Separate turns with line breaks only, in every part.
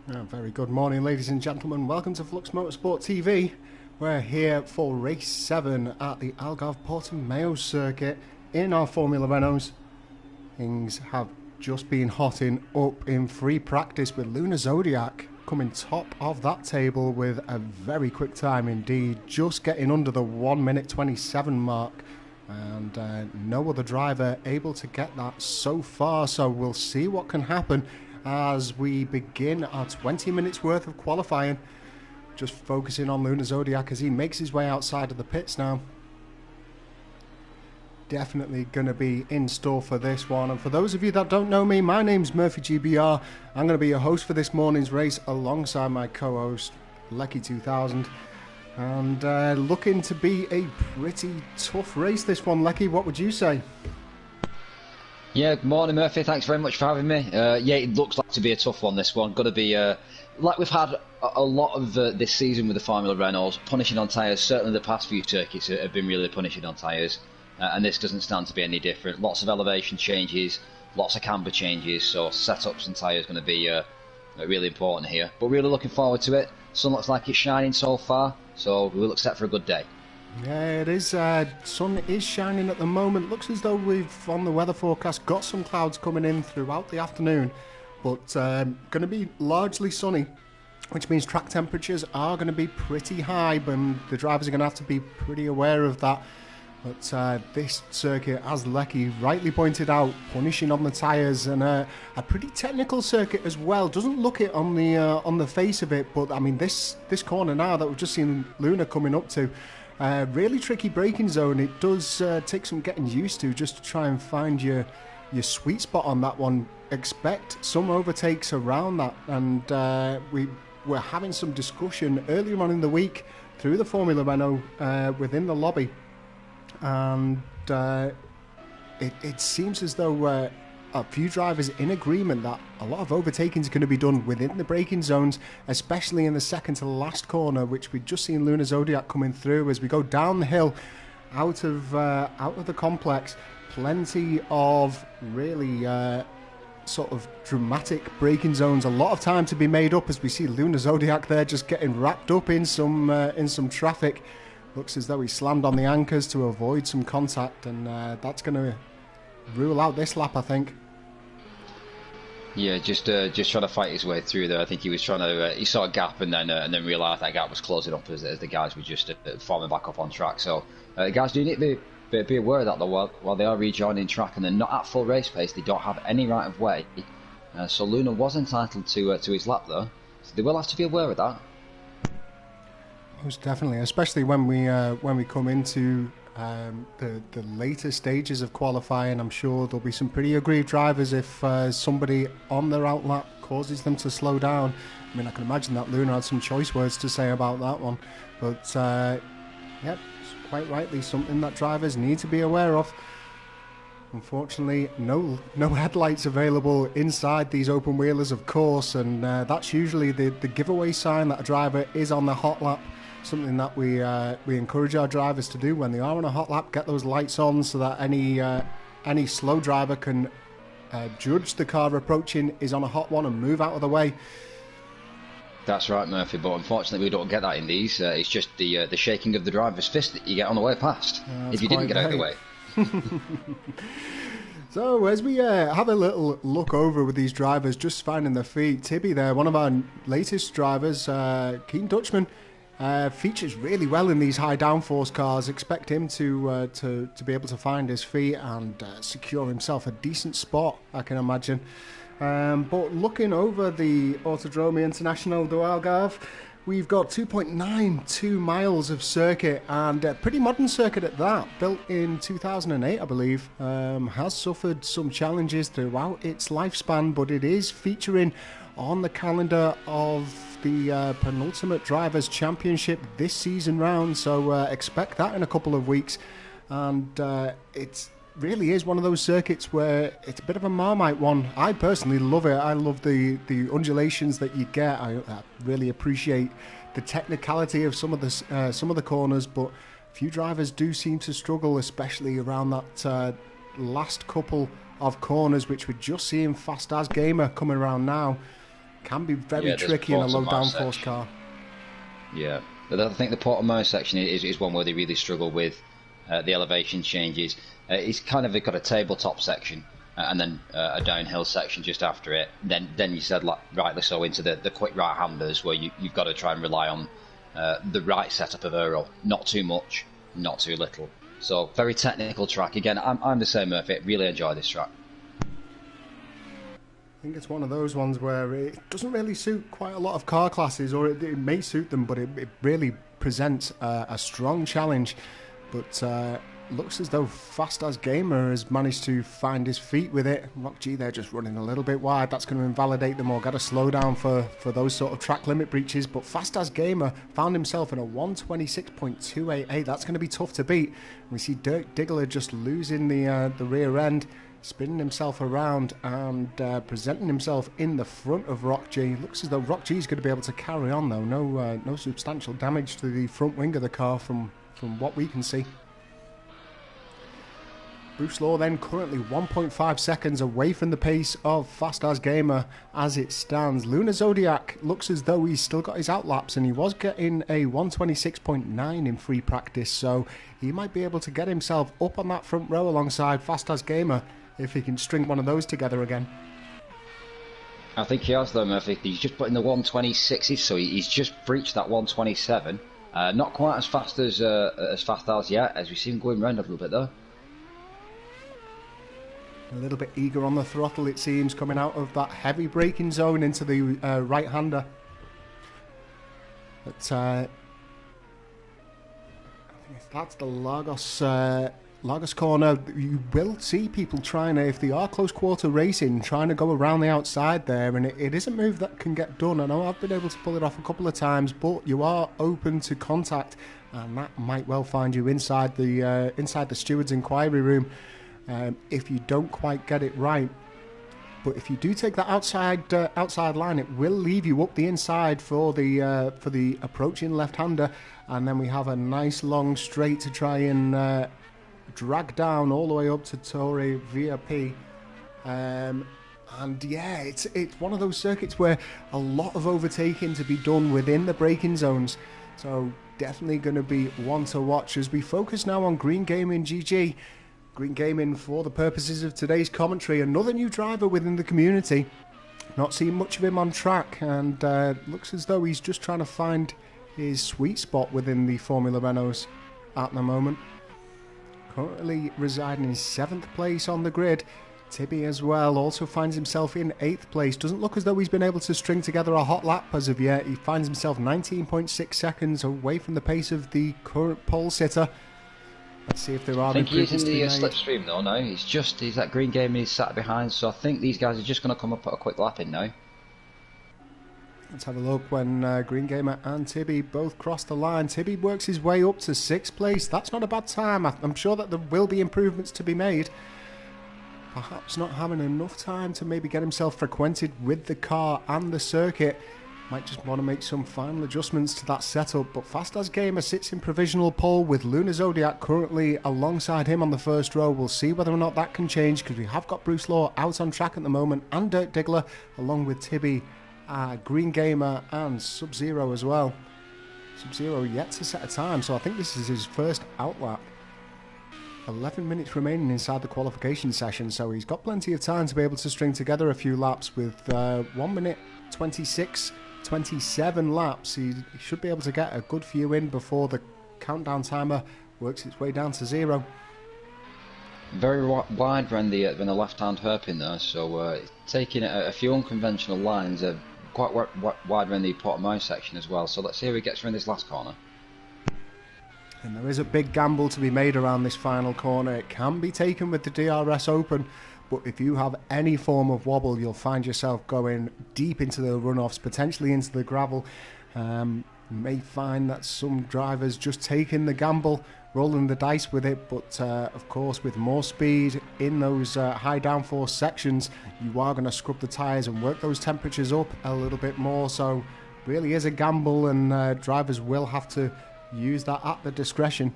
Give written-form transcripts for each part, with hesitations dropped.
Very good morning, ladies and gentlemen. Welcome to Flux Motorsport TV. We're here for race 7 at the Algarve Portimao circuit in our Formula Renaults. Things have just been hotting up in free practice with Luna Zodiac coming top of that table with a very quick time indeed, just getting under the 1 minute 27 mark. And no other driver able to get that so far, so we'll see what can happen as we begin our 20 minutes worth of qualifying. Just focusing on Luna Zodiac as he makes his way outside of the pits now. Definitely going to be in store for this one. And for those of you that don't know me, my name's Murphy GBR. I'm going to be your host for this morning's race alongside my co-host Lecky 2000. And looking to be a pretty tough race this one. Lecky, what would you say?
Yeah, good morning Murphy, thanks very much for having me. Yeah, it looks like to be a tough one, this one. Got to be, like we've had a lot of this season with the Formula Renaults, punishing on tyres. Certainly the past few circuits have been really punishing on tyres, and this doesn't stand to be any different. Lots of elevation changes, lots of camber changes, so setups and tyres going to be really important here. But really looking forward to it. Sun looks like it's shining so far, so we look set for a good day.
Yeah, it is. Sun is shining at the moment. Looks as though we've, on the weather forecast, got some clouds coming in throughout the afternoon. But going to be largely sunny, which means track temperatures are going to be pretty high, and the drivers are going to have to be pretty aware of that. But this circuit, as Lecky rightly pointed out, punishing on the tyres, and a pretty technical circuit as well. Doesn't look it on the face of it, but I mean this corner now that we've just seen Luna coming up to. Really tricky braking zone. It does take some getting used to just to try and find your sweet spot on that one. Expect some overtakes around that, and we were having some discussion earlier on in the week through the Formula Renault within the lobby, and it seems as though a few drivers in agreement that a lot of overtaking is going to be done within the braking zones, especially in the second to last corner, which we've just seen Luna Zodiac coming through as we go down the hill out of the complex. Plenty of really sort of dramatic braking zones. A lot of time to be made up as we see Luna Zodiac there just getting wrapped up in some traffic. Looks as though he slammed on the anchors to avoid some contact, and that's going to rule out this lap, I think.
Yeah, just trying to fight his way through there. I think he was trying to. He saw a gap and then realised that gap was closing up as the guys were just forming back up on track. So guys do need to be aware of that though. While they are rejoining track and they're not at full race pace, they don't have any right of way. So Luna was entitled to his lap though. So they will have to be aware of that.
Most definitely, especially when we come into the later stages of qualifying. I'm sure there'll be some pretty aggrieved drivers if somebody on their outlap causes them to slow down. I mean, I can imagine that Luna had some choice words to say about that one, but yep, it's quite rightly something that drivers need to be aware of. Unfortunately, no headlights available inside these open wheelers, of course, and that's usually the giveaway sign that a driver is on the hot lap. Something that we encourage our drivers to do when they are on a hot lap. Get those lights on so that any slow driver can judge the car approaching is on a hot one and move out of the way.
That's right, Murphy, but unfortunately we don't get that in these. It's just the shaking of the driver's fist that you get on the way past if you didn't get out of the way.
So as we have a little look over with these drivers just finding their feet, Tibby there, one of our latest drivers, Keen Dutchman, features really well in these high downforce cars. Expect him to be able to find his feet and secure himself a decent spot, I can imagine. But looking over the Autodromo International do Algarve, we've got 2.92 miles of circuit, and a pretty modern circuit at that, built in 2008 I believe. Has suffered some challenges throughout its lifespan, but it is featuring on the calendar of the penultimate Drivers' Championship this season round, so expect that in a couple of weeks. And it really is one of those circuits where it's a bit of a Marmite one. I personally love it. I love the undulations that you get. I really appreciate the technicality of some of the corners, but a few drivers do seem to struggle, especially around that last couple of corners, which we're just seeing Fast As Gamer coming around now. can be very
there's
tricky in a low
Portimao
downforce
section.
car.
Yeah, but I think the Portimao section is one where they really struggle with the elevation changes. It's kind of got a tabletop section and then a downhill section just after it. Then you said, like, rightly so, into the quick right-handers where you've got to try and rely on the right setup of aero. Not too much, not too little. So very technical track. Again, I'm the same, Murphy. Really enjoy this track.
I think it's one of those ones where it doesn't really suit quite a lot of car classes, or it may suit them, but it really presents a strong challenge. But looks as though Fast As Gamer has managed to find his feet with it. Rock G, they're just running a little bit wide. That's going to invalidate them or get a slowdown for those sort of track limit breaches. But Fast As Gamer found himself in a 126.288. That's going to be tough to beat. We see Dirk Diggler just losing the rear end, spinning himself around and presenting himself in the front of Rock G. Looks as though Rock G is going to be able to carry on, though. No substantial damage to the front wing of the car from what we can see. Bruce Law then currently 1.5 seconds away from the pace of Fast As Gamer as it stands. Lunar Zodiac looks as though he's still got his outlaps, and he was getting a 126.9 in free practice, so he might be able to get himself up on that front row alongside Fast As Gamer if he can string one of those together again.
I think he has, though, Murphy. He's just put in the 126s, so he's just breached that 127. Not quite as fast as yet, as we see him going round a little bit, though.
A little bit eager on the throttle, it seems, coming out of that heavy braking zone into the right-hander. But I think that's the Lagos corner. You will see people trying to, if they are close quarter racing, trying to go around the outside there, and it is a move that can get done. I know I've been able to pull it off a couple of times, but you are open to contact, and that might well find you inside the steward's inquiry room. If you don't quite get it right. But if you do take that outside line, it will leave you up the inside for the approaching left-hander, and then we have a nice long straight to try and drag down all the way up to Torre Via P. And yeah, it's one of those circuits where a lot of overtaking to be done within the braking zones. So definitely going to be one to watch as we focus now on Green Gaming GG. Green Gaming, for the purposes of today's commentary, another new driver within the community. Not seeing much of him on track, and looks as though he's just trying to find his sweet spot within the Formula Renaults at the moment. Currently residing in 7th place on the grid. Tibby as well also finds himself in 8th place. Doesn't look as though he's been able to string together a hot lap as of yet. He finds himself 19.6 seconds away from the pace of the current pole sitter. Let's see if there are.
I think he's in the slipstream though now. He's that Green Gaming he's sat behind, so I think these guys are just going to come up at a quick lap in now.
Let's have a look when Green Gamer and Tibby both cross the line. Tibby works his way up to 6th place. That's not a bad time. I'm sure that there will be improvements to be made. Perhaps not having enough time to maybe get himself frequented with the car and the circuit. Might just want to make some final adjustments to that setup, but Fast As Gamer sits in provisional pole with Lunar Zodiac currently alongside him on the first row. We'll see whether or not that can change, because we have got Bruce Law out on track at the moment, and Dirk Diggler along with Tibby, Green Gamer and Sub-Zero as well. Sub-Zero yet to set a time, so I think this is his first outlap. 11 minutes remaining inside the qualification session, so he's got plenty of time to be able to string together a few laps with 1 minute 27 laps. He should be able to get a good few in before the countdown timer works its way down to 0.
Very wide around the left-hand hairpin there, so taking a few unconventional lines, quite wide around the Portimao section as well. So let's see how he gets around this last corner.
And there is a big gamble to be made around this final corner. It can be taken with the DRS open, but if you have any form of wobble, you'll find yourself going deep into the runoffs, potentially into the gravel. You may find that some drivers just taking the gamble, rolling the dice with it, but of course with more speed in those high downforce sections, you are going to scrub the tyres and work those temperatures up a little bit more. So really is a gamble, and drivers will have to use that at their discretion.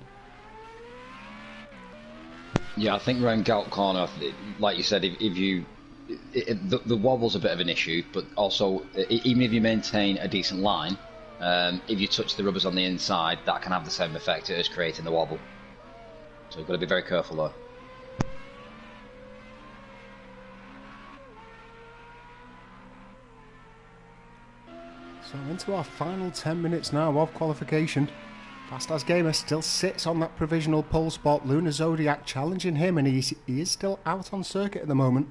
Yeah, I think around Gout Corner, like you said, if you the wobble's a bit of an issue, but also even if you maintain a decent line, if you touch the rubbers on the inside, that can have the same effect as creating the wobble. So you've got to be very careful though.
So into our final 10 minutes now of qualification. Fast As Gamer still sits on that provisional pole spot. Lunar Zodiac challenging him, and he is still out on circuit at the moment.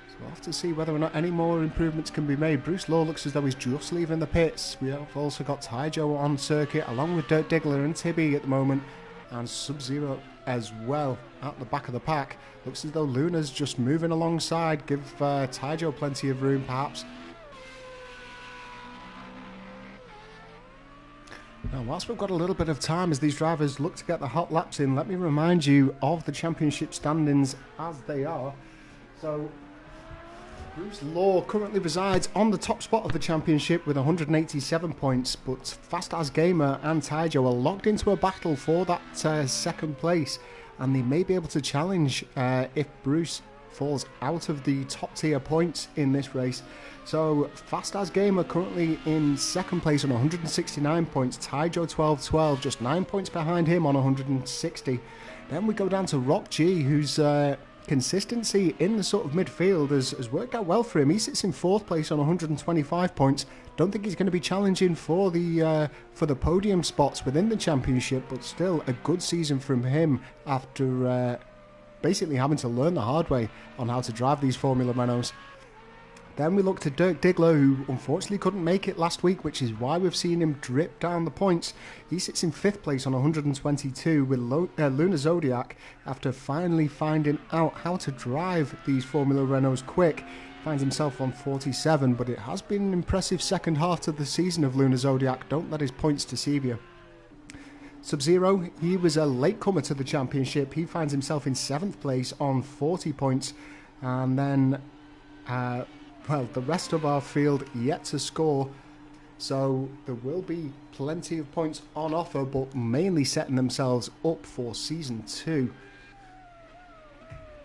So we'll have to see whether or not any more improvements can be made. Bruce Law looks as though he's just leaving the pits. We have also got Tyjo on circuit, along with Dirt Diggler and Tibby at the moment, and Sub-Zero as well at the back of the pack. Looks as though Luna's just moving alongside, give Tyjo plenty of room perhaps. Now, whilst we've got a little bit of time as these drivers look to get the hot laps in, let me remind you of the championship standings as they are. So, Bruce Law currently resides on the top spot of the championship with 187 points, but Fast As Gamer and Tyjo are locked into a battle for that second place, and they may be able to challenge if Bruce falls out of the top tier points in this race. So Fast As Gamer currently in second place on 169 points, Tyjo 12-12, just 9 points behind him on 160. Then we go down to Rock G, whose consistency in the sort of midfield has worked out well for him. He sits in fourth place on 125 points. Don't think he's going to be challenging for the podium spots within the championship, but still a good season from him after basically having to learn the hard way on how to drive these Formula Renaults. Then we look to Dirk Diggler, who unfortunately couldn't make it last week, which is why we've seen him drip down the points. He sits in 5th place on 122 with Lunar Zodiac after finally finding out how to drive these Formula Renaults quick. Finds himself on 47, but it has been an impressive second half to the season of Lunar Zodiac. Don't let his points deceive you. Sub-Zero, he was a latecomer to the championship. He finds himself in 7th place on 40 points. And then, well, the rest of our field yet to score. So there will be plenty of points on offer, but mainly setting themselves up for Season 2.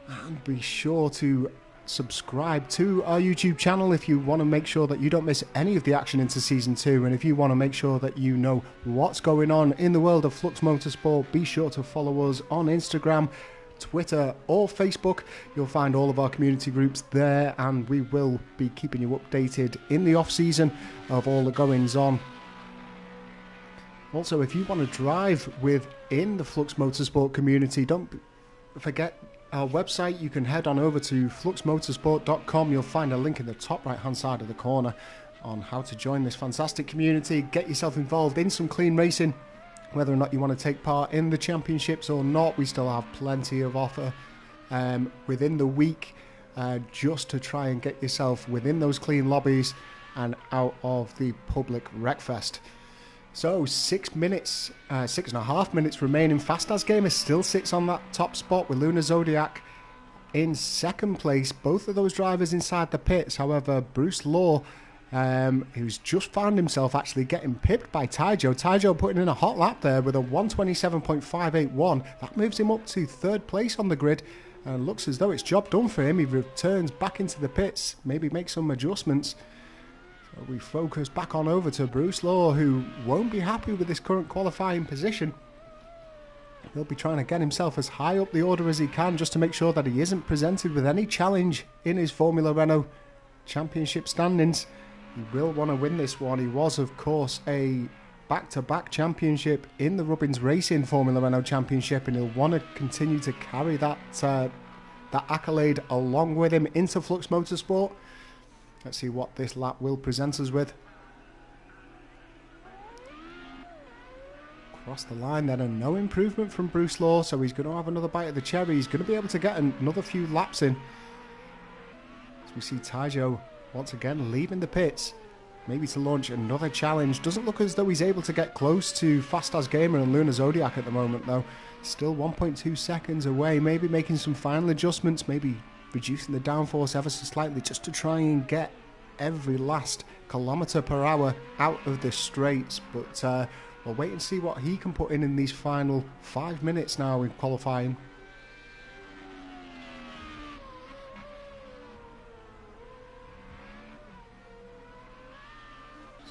And be sure to subscribe to our YouTube channel if you want to make sure that you don't miss any of the action into Season 2, and if you want to make sure that you know what's going on in the world of Flux Motorsport, be sure to follow us on Instagram, Twitter or Facebook. You'll find all of our community groups there, and we will be keeping you updated in the off season of all the goings on. Also, if you want to drive within the Flux Motorsport community, don't forget our website. You can head on over to fluxmotorsport.com. You'll find a link in the top right hand side of the corner on how to join this fantastic community. Get yourself involved in some clean racing. Whether or not you want to take part in the championships or not, we still have plenty of offer within the week just to try and get yourself within those clean lobbies and out of the public wreckfest. So 6 minutes, 6.5 minutes remaining. Fast As Gamer still sits on that top spot with Lunar Zodiac in second place. Both of those drivers inside the pits. However, Bruce Law, who's just found himself actually getting pipped by Tyjo. Tyjo putting in a hot lap there with a 127.581. That moves him up to third place on the grid. And looks as though it's job done for him. He returns back into the pits, maybe make some adjustments. So we focus back on over to Bruce Law, who won't be happy with this current qualifying position. He'll be trying to get himself as high up the order as he can just to make sure that he isn't presented with any challenge in his Formula Renault championship standings. He will want to win this one. He was, of course, a back-to-back championship in the Rubbins Racing Formula Renault Championship, and he'll want to continue to carry that accolade along with him into Flux Motorsport. Let's see what this lap will present us with. Across the line then, and no improvement from Bruce Law, so he's going to have another bite of the cherry. He's going to be able to get another few laps in. As we see Tyjo once again leaving the pits, maybe to launch another challenge. Doesn't look as though he's able to get close to Fast As Gamer and Lunar Zodiac at the moment though. Still 1.2 seconds away, maybe making some final adjustments, maybe reducing the downforce ever so slightly just to try and get every last kilometre per hour out of the straights. But we'll wait and see what he can put in these final 5 minutes now in qualifying.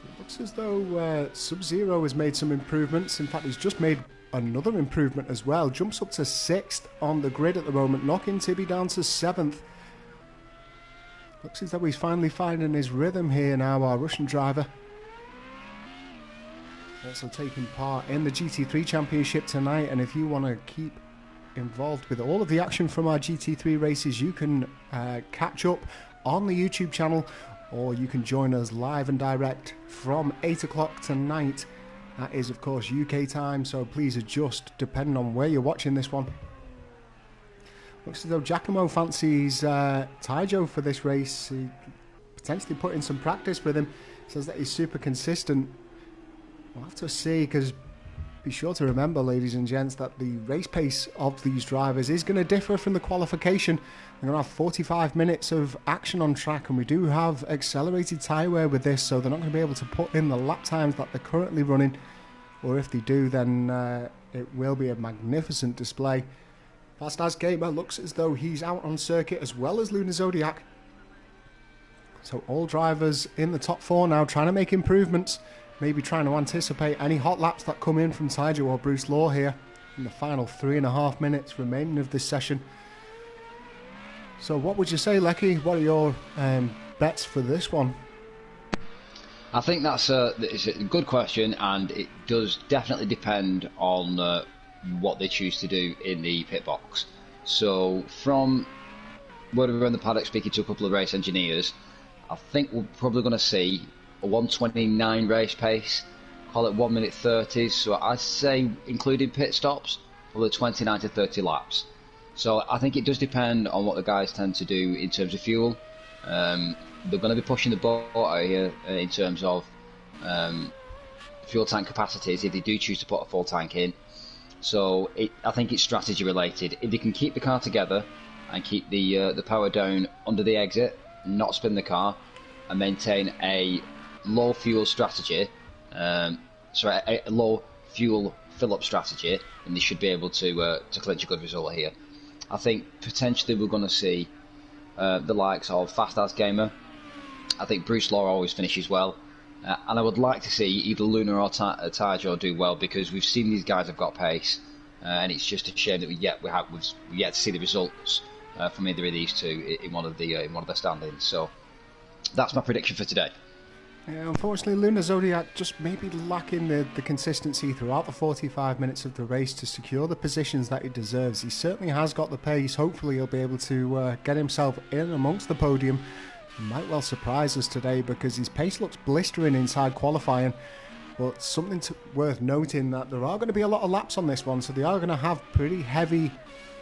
It looks as though Sub-Zero has made some improvements. In fact, he's just made another improvement as well. Jumps up to 6th on the grid at the moment, knocking Tibby down to 7th. Looks as though he's finally finding his rhythm here now, our Russian driver. Also taking part in the GT3 Championship tonight, and if you want to keep involved with all of the action from our GT3 races, you can catch up on the YouTube channel, or you can join us live and direct from 8 o'clock tonight. That is, of course, UK time, so please adjust depending on where you're watching this one. Looks as though Giacomo fancies Taijo for this race. He potentially put in some practice with him. Says that he's super consistent. We'll have to see, because be sure to remember, ladies and gents, that the race pace of these drivers is going to differ from the qualification. They're going to have 45 minutes of action on track, and we do have accelerated tyre wear with this, so they're not going to be able to put in the lap times that they're currently running. Or if they do, then it will be a magnificent display. Fast As Gamer looks as though he's out on circuit, as well as Lunar Zodiac. So all drivers in the top 4 now trying to make improvements. Maybe trying to anticipate any hot laps that come in from Taijo or Bruce Law here in the final 3.5 minutes remaining of this session. So what would you say, Lecky? What are your bets for this one?
I think it's a good question, and it does definitely depend on what they choose to do in the pit box. So from where we were in the paddock speaking to a couple of race engineers, I think we're probably going to see a 1:29 race pace, call it 1 minute 30s. So I'd say, including pit stops, probably 29 to 30 laps. So I think it does depend on what the guys tend to do in terms of fuel. They're going to be pushing the boat out here in terms of fuel tank capacities if they do choose to put a full tank in. So I think it's strategy related. If they can keep the car together and keep the power down under the exit, not spin the car, and maintain a low fuel strategy, a low fuel fill-up strategy, and they should be able to clinch a good result here. I think potentially we're going to see the likes of Fast As Gamer. I think Bruce Law always finishes well, and I would like to see either Luna or Taijo do well, because we've seen these guys have got pace, and it's just a shame that we've yet to see the results from either of these two in one of their standings. So that's my prediction for today.
Yeah, unfortunately, Lunar Zodiac just maybe lacking the consistency throughout the 45 minutes of the race to secure the positions that he deserves. He certainly has got the pace. Hopefully he'll be able to get himself in amongst the podium. He might well surprise us today, because his pace looks blistering inside qualifying. But something worth noting, that there are going to be a lot of laps on this one, so they are going to have pretty heavy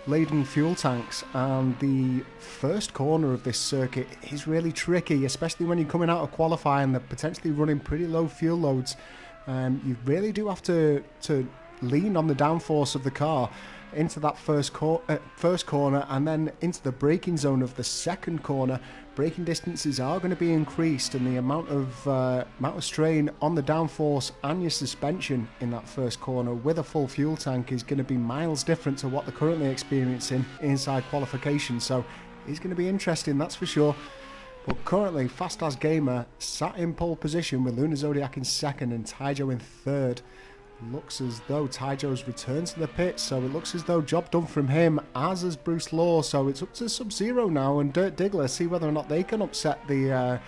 laden fuel tanks, and the first corner of this circuit is really tricky, especially when you're coming out of qualifying. They're potentially running pretty low fuel loads. You really do have to lean on the downforce of the car into that first corner, and then into the braking zone of the second corner. Braking distances are going to be increased, and the amount of strain on the downforce and your suspension in that first corner with a full fuel tank is going to be miles different to what they're currently experiencing inside qualification. So it's going to be interesting, that's for sure. But currently, Fast As Gamer sat in pole position with Lunar Zodiac in second and Taijo in third. Looks as though Taijo's returned to the pit, so it looks as though job done from him, as is Bruce Law. So it's up to Sub-Zero now and Dirt Diggler, see whether or not they can upset the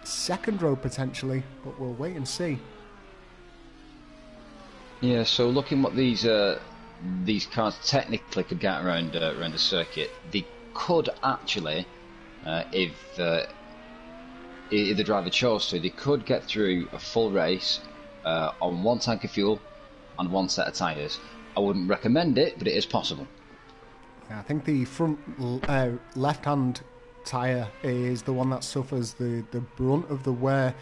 second row potentially, but we'll wait and see.
Yeah, so looking what these cars technically could get around the circuit, they could actually, if the driver chose to, they could get through a full race on one tank of fuel and one set of tyres. I wouldn't recommend it, but it is possible.
Yeah, I think the front left-hand tyre is the one that suffers the brunt of the wear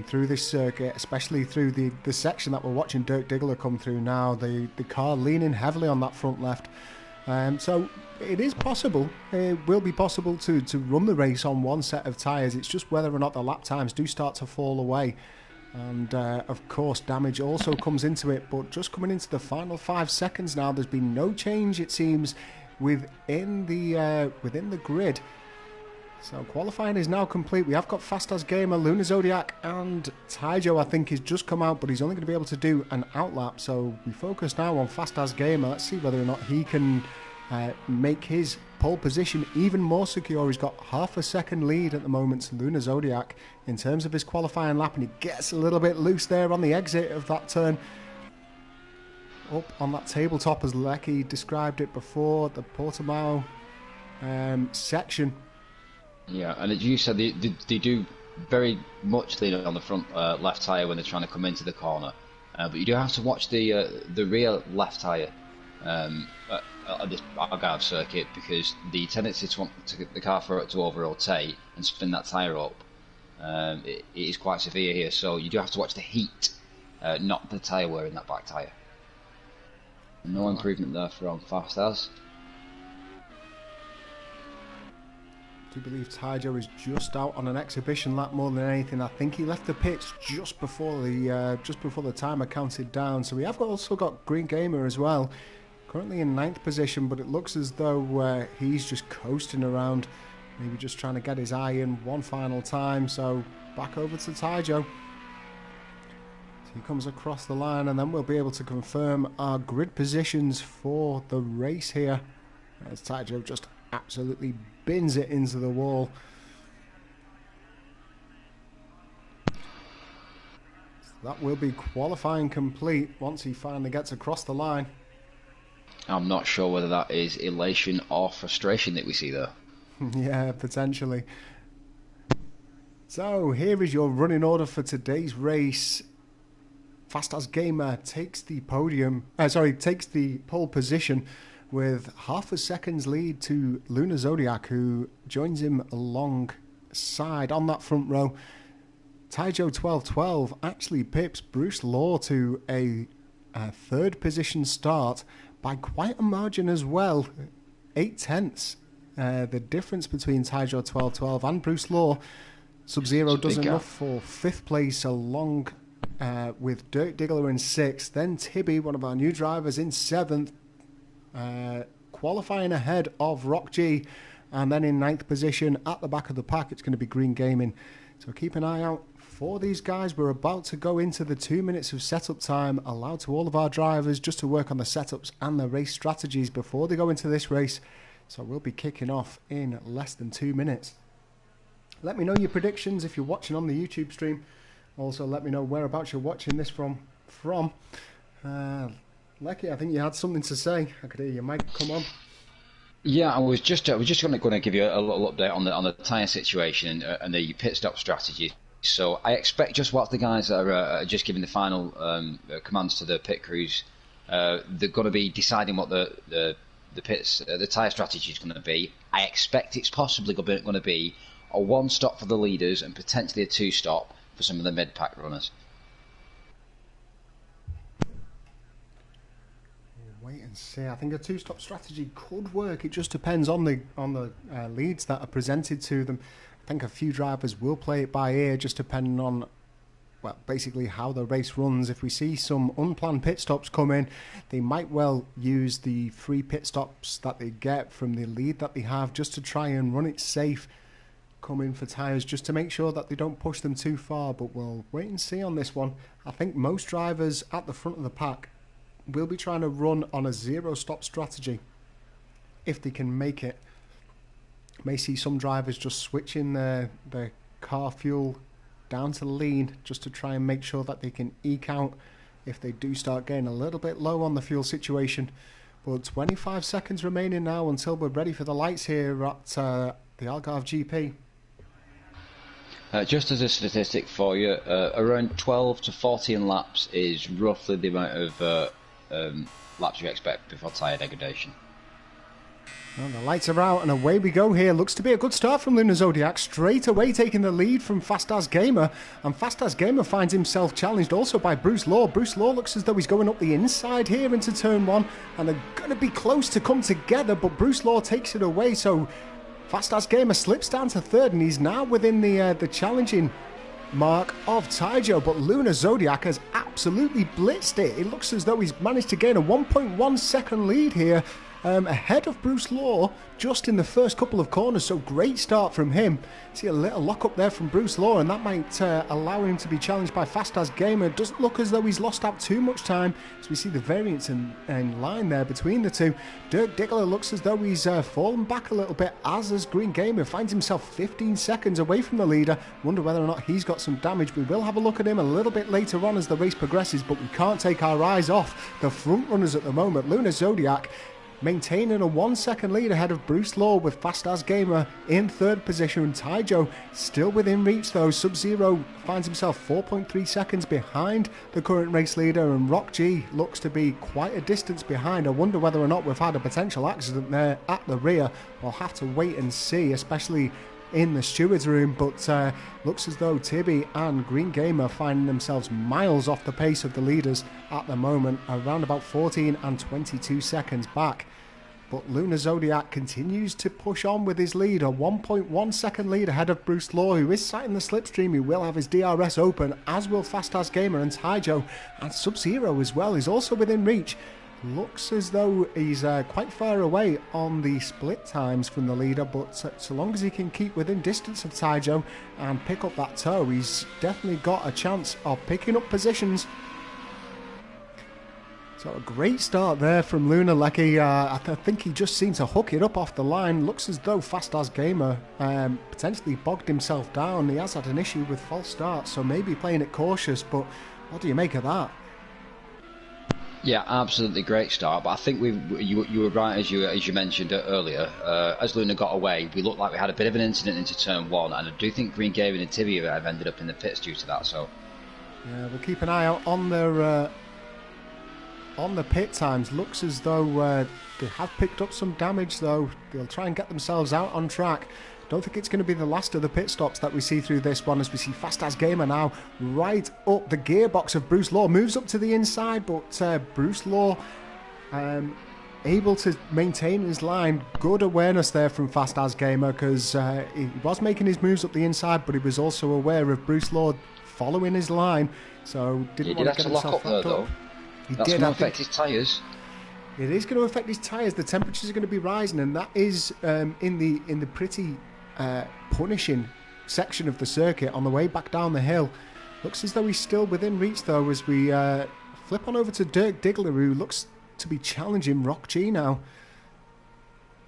through this circuit, especially through the section that we're watching Dirk Diggler come through now. The car leaning heavily on that front left. So it is possible, it will be possible to run the race on one set of tyres. It's just whether or not the lap times do start to fall away. And of course damage also comes into it, but just coming into the final 5 seconds now, there's been no change, it seems, within the grid. So qualifying is now complete. We have got Fast As Gamer, Luna Zodiac and Taijo, I think, has just come out, but he's only going to be able to do an outlap. So we focus now on Fast As Gamer. Let's see whether or not he can make his pole position even more secure. He's got half a second lead at the moment to Luna Zodiac in terms of his qualifying lap, and he gets a little bit loose there on the exit of that turn. Up on that tabletop, as Lecky described it before, the Portimao section.
Yeah, and as you said, they do very much lean on the front left tyre when they're trying to come into the corner. But you do have to watch the rear left tyre at this Algarve circuit, because the tendency to want the car to over-rotate and spin that tyre up it is quite severe here. So you do have to watch the heat, not the tyre wear in that back tyre. No improvement there from Fast As.
I do believe Taijo is just out on an exhibition lap more than anything. I think he left the pits just before the timer counted down. So we have also got Green Gamer as well, currently in 9th position, but it looks as though he's just coasting around, maybe just trying to get his eye in one final time. So back over to Taijo. So he comes across the line, and then we'll be able to confirm our grid positions for the race here, as Taijo just absolutely bins it into the wall. So that will be qualifying complete once he finally gets across the line.
I'm not sure whether that is elation or frustration that we see there.
Yeah, potentially. So here is your running order for today's race. Fast As Gamer takes the takes the pole position with half a second's lead to Luna Zodiac, who joins him alongside on that front row. Taijo 1212 actually pips Bruce Law to a third position start by quite a margin as well, 8/10. The difference between Taijo 1212 and Bruce Law. Sub-Zero does enough for 5th place, along with Dirk Diggler in 6th. Then Tibby, one of our new drivers, in 7th. Qualifying ahead of Rock G, and then in 9th position at the back of the pack it's going to be Green Gaming. So keep an eye out for these guys. We're about to go into the 2 minutes of setup time allowed to all of our drivers just to work on the setups and the race strategies before they go into this race. So we'll be kicking off in less than 2 minutes. Let me know your predictions if you're watching on the YouTube stream. Also let me know whereabouts you're watching this from. Lecky, I think you had something to say. I could hear your mic come on.
Yeah, I was just going to give you a little update on the tyre situation and the pit stop strategy. So I expect just whilst the guys are just giving the final commands to the pit crews, they're going to be deciding what the tyre strategy is going to be. I expect it's possibly going to be a 1 stop for the leaders and potentially a 2 stop for some of the mid-pack runners.
Wait and see. I think a 2-stop strategy could work. It just depends on the leads that are presented to them. I think a few drivers will play it by ear, just depending on, well, basically how the race runs. If we see some unplanned pit stops come in, they might well use the free pit stops that they get from the lead that they have just to try and run it safe, come in for tyres just to make sure that they don't push them too far. But we'll wait and see on this one. I think most drivers at the front of the pack will be trying to run on a 0-stop strategy if they can make it. May see some drivers just switching their car fuel down to lean just to try and make sure that they can eke out if they do start getting a little bit low on the fuel situation. But 25 seconds remaining now until we're ready for the lights here at the Algarve GP.
Just as a statistic for you, around 12 to 14 laps is roughly the amount of laps you expect before tyre degradation.
Well, the lights are out and away we go here. Looks to be a good start from Luna Zodiac, straight away taking the lead from Fast As Gamer, and Fast As Gamer finds himself challenged also by Bruce Law. Bruce Law looks as though he's going up the inside here into turn 1, and they're going to be close to come together, but Bruce Law takes it away, so Fast As Gamer slips down to 3rd, and he's now within the challenging mark of Taijo, but Luna Zodiac has absolutely blitzed it. It looks as though he's managed to gain a 1.1 second lead here ahead of Bruce Law just in the first couple of corners, so great start from him. See a little lock up there from Bruce Law, and that might allow him to be challenged by Fast As Gamer. Doesn't look as though he's lost out too much time, as we see the variance in line there between the two. Dirk Diggler looks as though he's fallen back a little bit, as has Green Gamer. Finds himself 15 seconds away from the leader. Wonder whether or not he's got some damage. We will have a look at him a little bit later on as the race progresses, but we can't take our eyes off the front runners at the moment. Lunar Zodiac maintaining a 1 second lead ahead of Bruce Law, with Fast As Gamer in third position. Taijo still within reach though. Sub-Zero finds himself 4.3 seconds behind the current race leader, and Rock G looks to be quite a distance behind. I wonder whether or not we've had a potential accident there at the rear. We'll have to wait and see, especially in the steward's room, but looks as though Tibby and Green Gamer finding themselves miles off the pace of the leaders at the moment, around about 14 and 22 seconds back. But Lunar Zodiac continues to push on with his lead, a 1.1 second lead ahead of Bruce Law, who is sat in the slipstream. He will have his DRS open, as will Fast As Gamer, and Taijo and Sub-Zero as well is also within reach. Looks as though he's quite far away on the split times from the leader, but so long as he can keep within distance of Taijo and pick up that toe, he's definitely got a chance of picking up positions. So a great start there from Lunar Lecky. I think he just seemed to hook it up off the line. Looks as though Fast As Gamer potentially bogged himself down. He has had an issue with false starts, so maybe playing it cautious, but what do you make of that?
Yeah, absolutely great start, but I think you were right as you mentioned earlier. As Luna got away, we looked like we had a bit of an incident into turn one, and I do think Green Gaming and Tibby have ended up in the pits due to that. So
yeah, we'll keep an eye out on their on the pit times. Looks as though they have picked up some damage though. They'll try and get themselves out on track. Don't think it's going to be the last of the pit stops that we see through this one, as we see Fast As Gamer now right up the gearbox of Bruce Law. Moves up to the inside, but Bruce Law able to maintain his line. Good awareness there from Fast As Gamer, because he was making his moves up the inside, but he was also aware of Bruce Law following his line, so didn't want to get himself
there, though. That's going to affect his tyres.
It is going to affect his tyres. The temperatures are going to be rising, and that is in the pretty punishing section of the circuit on the way back down the hill. Looks as though he's still within reach though, as we flip on over to Dirk Diggler, who looks to be challenging Rock G now.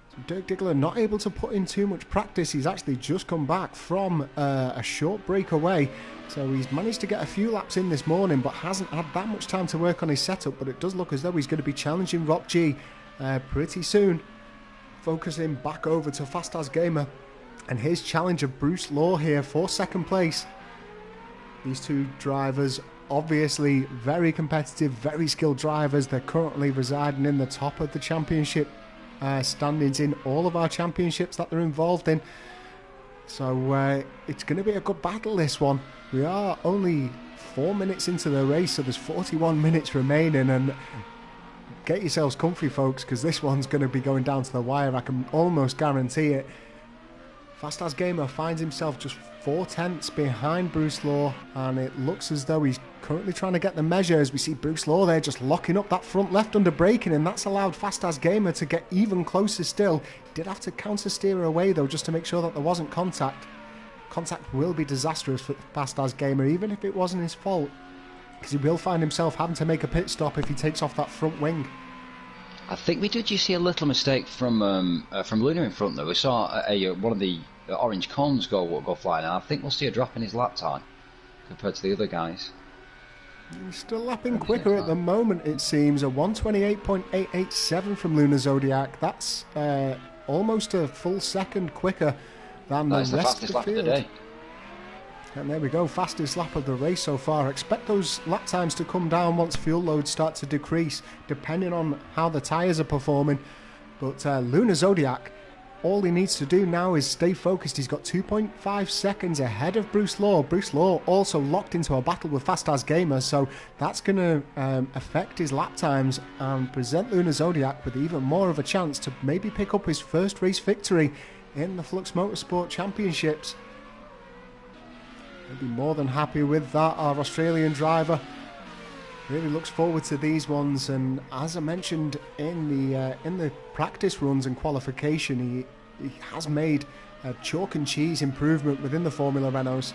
So Dirk Diggler not able to put in too much practice. He's actually just come back from a short break away, so he's managed to get a few laps in this morning, but hasn't had that much time to work on his setup. But it does look as though he's going to be challenging Rock G pretty soon. Focusing back over to Fast As Gamer and his challenge of Bruce Law here for second place. These two drivers obviously very competitive, very skilled drivers. They're currently residing in the top of the championship standings in all of our championships that they're involved in. So it's going to be a good battle, this one. We are only 4 minutes into the race, so there's 41 minutes remaining, and get yourselves comfy, folks, because this one's going to be going down to the wire. I can almost guarantee it. Fast As Gamer finds himself just 4/10 behind Bruce Law, and it looks as though he's currently trying to get the measure, as we see Bruce Law there just locking up that front left under braking, and that's allowed Fast As Gamer to get even closer still. He did have to counter steer away though, just to make sure that there wasn't contact. Contact will be disastrous for Fast As Gamer, even if it wasn't his fault, because he will find himself having to make a pit stop if he takes off that front wing.
I think we did just see a little mistake from Luna in front though. We saw one of the orange cones go flying, and I think we'll see a drop in his lap time compared to the other guys.
He's still lapping quicker at the moment, it seems. A 128.887 from Lunar Zodiac. That's almost a full second quicker than the rest of the field. Of the day. And there we go, fastest lap of the race so far. Expect those lap times to come down once fuel loads start to decrease, depending on how the tyres are performing. But Lunar Zodiac, all he needs to do now is stay focused. He's got 2.5 seconds ahead of Bruce Law. Bruce Law also locked into a battle with Fast As Gamer, so that's going to affect his lap times and present Lunar Zodiac with even more of a chance to maybe pick up his first race victory in the Flux Motorsport Championships. He'll be more than happy with that, our Australian driver. Really looks forward to these ones, and as I mentioned in the practice runs and qualification, he has made a chalk and cheese improvement within the Formula Renaults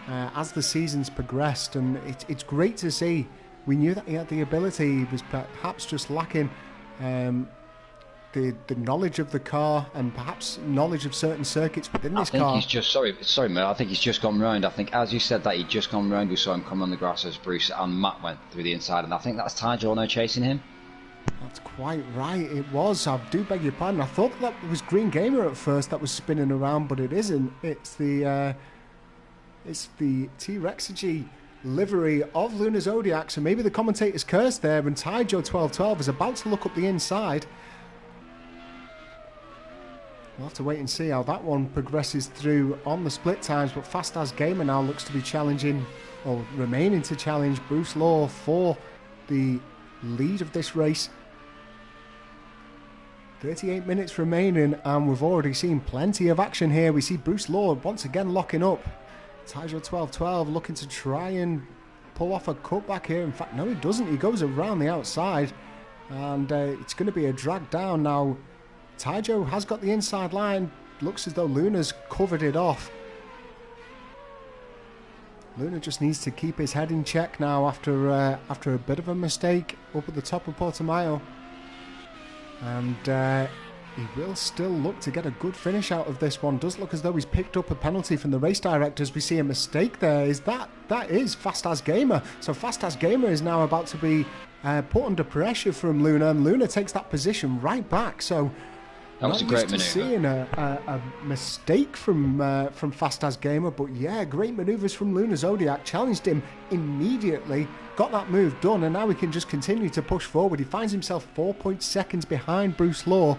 as the season's progressed, and it's great to see. We knew that he had the ability. He was perhaps just lacking the knowledge of the car and perhaps knowledge of certain circuits within this car.
I think he's just sorry, mate. I think he's just gone round. I think as you said that he'd just gone round, we saw him come on the grass as Bruce and Matt went through the inside, and I think that's Ty Jono chasing him.
That's quite right. It was. I do beg your pardon. I thought that was Green Gamer at first that was spinning around, but it isn't. It's the T-Rexergy livery of Luna Zodiac. So maybe the commentator's cursed there, and Tyjo 1212 is about to look up the inside. We'll have to wait and see how that one progresses through on the split times, but Fast As Gamer now looks to be challenging, or remaining to challenge, Bruce Law for the lead of this race. 38 minutes remaining, and we've already seen plenty of action here. We see Bruce Law once again locking up. Tyjo 1212 looking to try and pull off a cutback here. In fact, no, he doesn't. He goes around the outside, and it's going to be a drag down now. Tyjo has got the inside line. Looks as though Luna's covered it off. Luna just needs to keep his head in check now after a bit of a mistake up at the top of Portimao. And he will still look to get a good finish out of this one. Does look as though he's picked up a penalty from the race directors. We see a mistake there. That is Fast As Gamer. So Fast As Gamer is now about to be put under pressure from Luna, and Luna takes that position right back. So
that was a great manoeuvre.
Seeing a mistake from Fast As Gamer, but yeah, great manoeuvres from Luna Zodiac. Challenged him immediately, got that move done, and now he can just continue to push forward. He finds himself 4 seconds behind Bruce Law.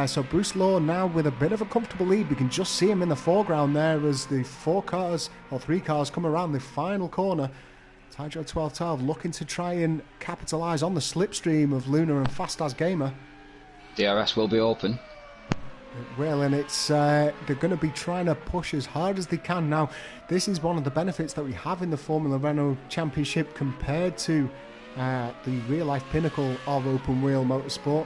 So Bruce Law now with a bit of a comfortable lead. We can just see him in the foreground there as the 3 cars come around the final corner. Tyjo 1212 looking to try and capitalise on the slipstream of Luna and Fast As Gamer.
DRS will be open.
It will, and it's they're going to be trying to push as hard as they can. Now, this is one of the benefits that we have in the Formula Renault Championship compared to the real-life pinnacle of open-wheel motorsport.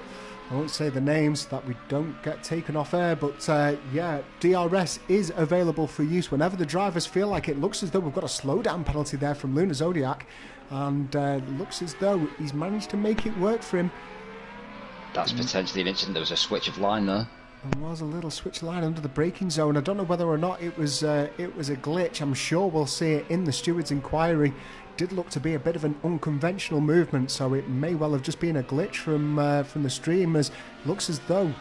I won't say the names so that we don't get taken off air, but yeah, DRS is available for use whenever the drivers feel like it. Looks as though we've got a slowdown penalty there from Luna Zodiac, and looks as though he's managed to make it work for him.
That's potentially an incident. There was a switch of line there.
There was a little switch line under the braking zone. I don't know whether or not it was a glitch. I'm sure we'll see it in the steward's inquiry. Did look to be a bit of an unconventional movement, so it may well have just been a glitch from the stream. As looks as though